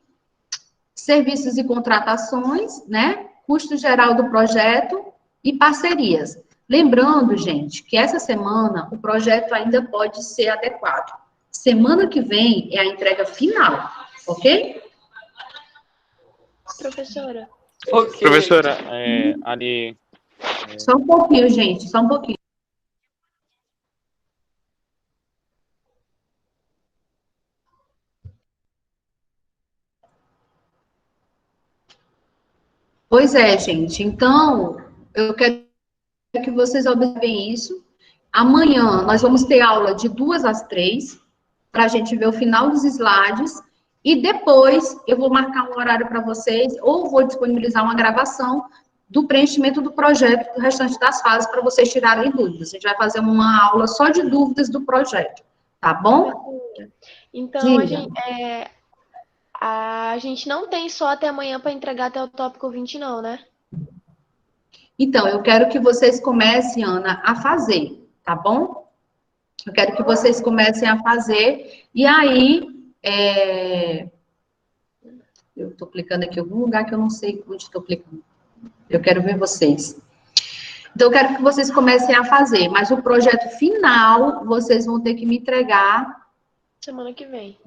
serviços e contratações, né? Custo geral do projeto e parcerias. Lembrando, gente, que essa semana o projeto ainda pode ser adequado. Semana que vem é a entrega final, ok? Professora. Ok. Professora, ali. Só um pouquinho, gente, só um pouquinho. Pois é, gente. Então, eu quero que vocês observem isso. Amanhã nós vamos ter aula de 2 às 3, para a gente ver o final dos slides. E depois eu vou marcar um horário para vocês, ou vou disponibilizar uma gravação do preenchimento do projeto, do restante das fases, para vocês tirarem dúvidas. A gente vai fazer uma aula só de dúvidas do projeto, tá bom? Então, Diga. a gente não tem só até amanhã para entregar até o tópico 20, não, né? Então, eu quero que vocês comecem, Ana, a fazer, tá bom? Eu quero que vocês comecem a fazer, e aí, eu estou clicando aqui em algum lugar que eu não sei onde estou clicando. Eu quero ver vocês. Então, eu quero que vocês comecem a fazer, mas o projeto final, vocês vão ter que me entregar... Semana que vem.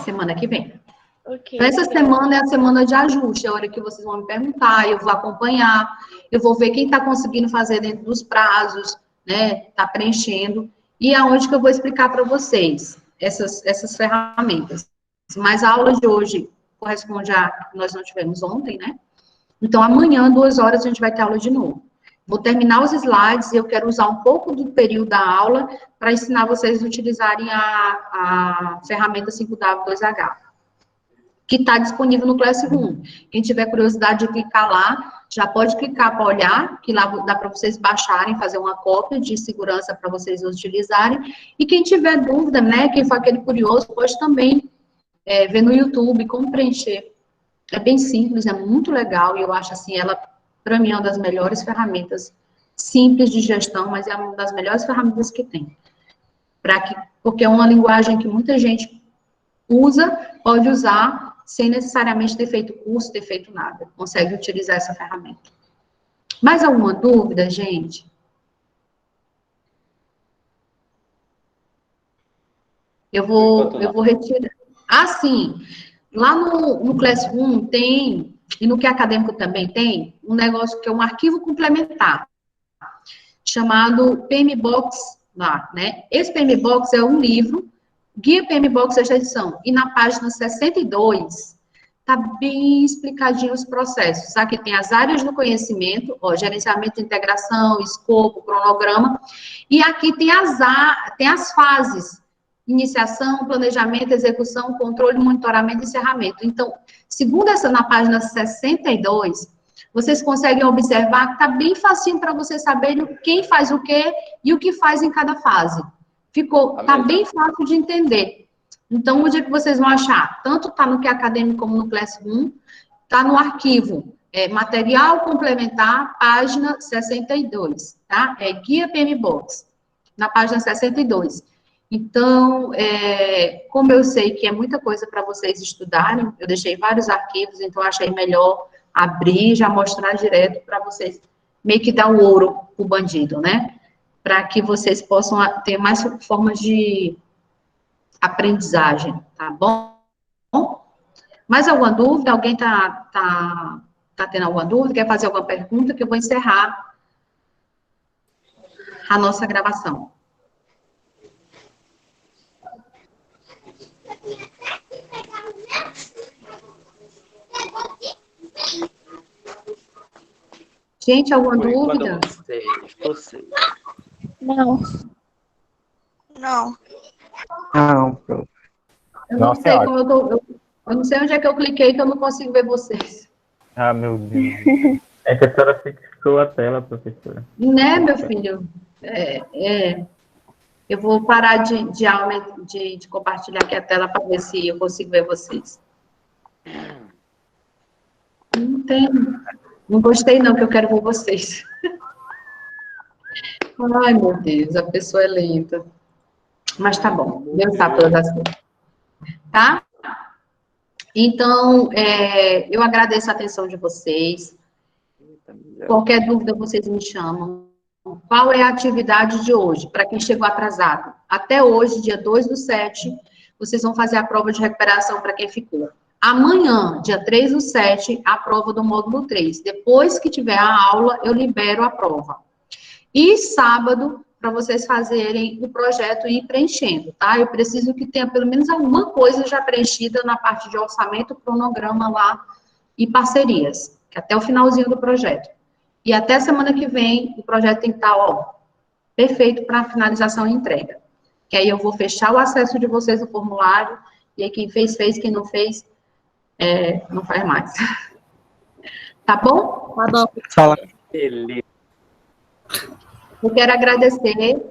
Semana que vem. Ok. Então, essa semana é a semana de ajuste, é a hora que vocês vão me perguntar, eu vou acompanhar, eu vou ver quem está conseguindo fazer dentro dos prazos, né, está preenchendo, e aonde que eu vou explicar para vocês essas ferramentas. Mas a aula de hoje corresponde a que nós não tivemos ontem, né? Então, amanhã, 2 horas, a gente vai ter aula de novo. Vou terminar os slides e eu quero usar um pouco do período da aula para ensinar vocês a utilizarem a ferramenta 5W2H, que está disponível no Classroom. Quem tiver curiosidade de clicar lá, já pode clicar para olhar, que lá dá para vocês baixarem, fazer uma cópia de segurança para vocês utilizarem. E quem tiver dúvida, né, quem for aquele curioso, pode também ver no YouTube como preencher. É bem simples, é muito legal, e eu acho assim, ela, para mim, é uma das melhores ferramentas simples de gestão, mas é uma das melhores ferramentas que tem. Porque é uma linguagem que muita gente usa, pode usar, sem necessariamente ter feito curso, ter feito nada. Consegue utilizar essa ferramenta. Mais alguma dúvida, gente? Eu vou retirar. Ah, sim. Lá no Classroom tem, e no que acadêmico também tem, um negócio que é um arquivo complementar, chamado PMBOK lá, né? Esse PMBOK é um livro, Guia PMBOK Sexta Edição, e na página 62, tá bem explicadinho os processos. Aqui tem as áreas do conhecimento, ó, gerenciamento de integração, escopo, cronograma, e aqui tem as fases, iniciação, planejamento, execução, controle, monitoramento e encerramento. Então, segundo essa na página 62, vocês conseguem observar que está bem facinho para vocês saberem quem faz o quê e o que faz em cada fase. Tá bem fácil de entender. Então, onde é que vocês vão achar? Tanto está no que é acadêmico como no Classroom, está no arquivo material complementar, página 62, tá? É Guia PMBOK, na página 62. Então, como eu sei que é muita coisa para vocês estudarem, eu deixei vários arquivos, então achei melhor abrir, já mostrar direto para vocês, meio que dar o ouro pro bandido, né? Para que vocês possam ter mais formas de aprendizagem, tá bom? Mais alguma dúvida? Alguém tá tendo alguma dúvida? Quer fazer alguma pergunta? Que eu vou encerrar a nossa gravação. Gente, alguma dúvida? Você. Não. Não. Não, prof. Eu não Nossa, sei é como eu não sei onde é que eu cliquei que eu não consigo ver vocês. Ah, meu Deus. É que a senhora fixou a tela, professora. Né, meu filho? Eu vou parar de aula, de compartilhar aqui a tela para ver se eu consigo ver vocês. Não gostei não, que eu quero ver vocês. Ai, meu Deus, a pessoa é lenta. Mas tá bom, Deus sabe todas as coisas. Tá? Então, eu agradeço a atenção de vocês. Qualquer dúvida, vocês me chamam. Qual é a atividade de hoje? Para quem chegou atrasado. Até hoje, dia 2/7, vocês vão fazer a prova de recuperação para quem ficou. Amanhã, dia 3/7, a prova do módulo 3. Depois que tiver a aula, eu libero a prova. E sábado, para vocês fazerem o projeto e ir preenchendo, tá? Eu preciso que tenha pelo menos alguma coisa já preenchida na parte de orçamento, cronograma lá e parcerias, que até o finalzinho do projeto. E até semana que vem, o projeto tem que estar, ó, perfeito para finalização e entrega. Que aí eu vou fechar o acesso de vocês no formulário, e aí quem fez, quem não fez, não faz mais. Tá bom? Tá bom. Fala. Eu quero agradecer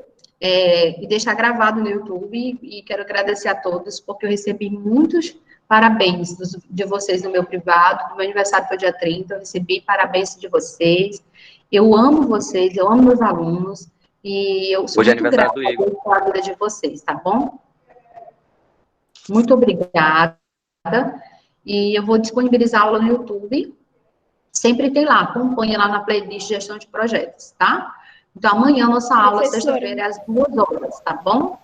e deixar gravado no YouTube, e quero agradecer a todos, porque eu recebi muitos parabéns de vocês no meu privado. No meu aniversário foi dia 30, eu recebi parabéns de vocês. Eu amo vocês, eu amo meus alunos, e eu sou muito grata pela vida de vocês, tá bom? Muito obrigada. E eu vou disponibilizar a aula no YouTube. Sempre tem lá, acompanha lá na playlist Gestão de Projetos, tá? Então, amanhã a nossa aula, sexta-feira, é às 2h, tá bom?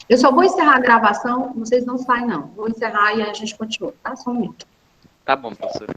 Eu só vou encerrar a gravação, vocês não saem, não. Vou encerrar e a gente continua, tá? Só um minuto. Tá bom, professora.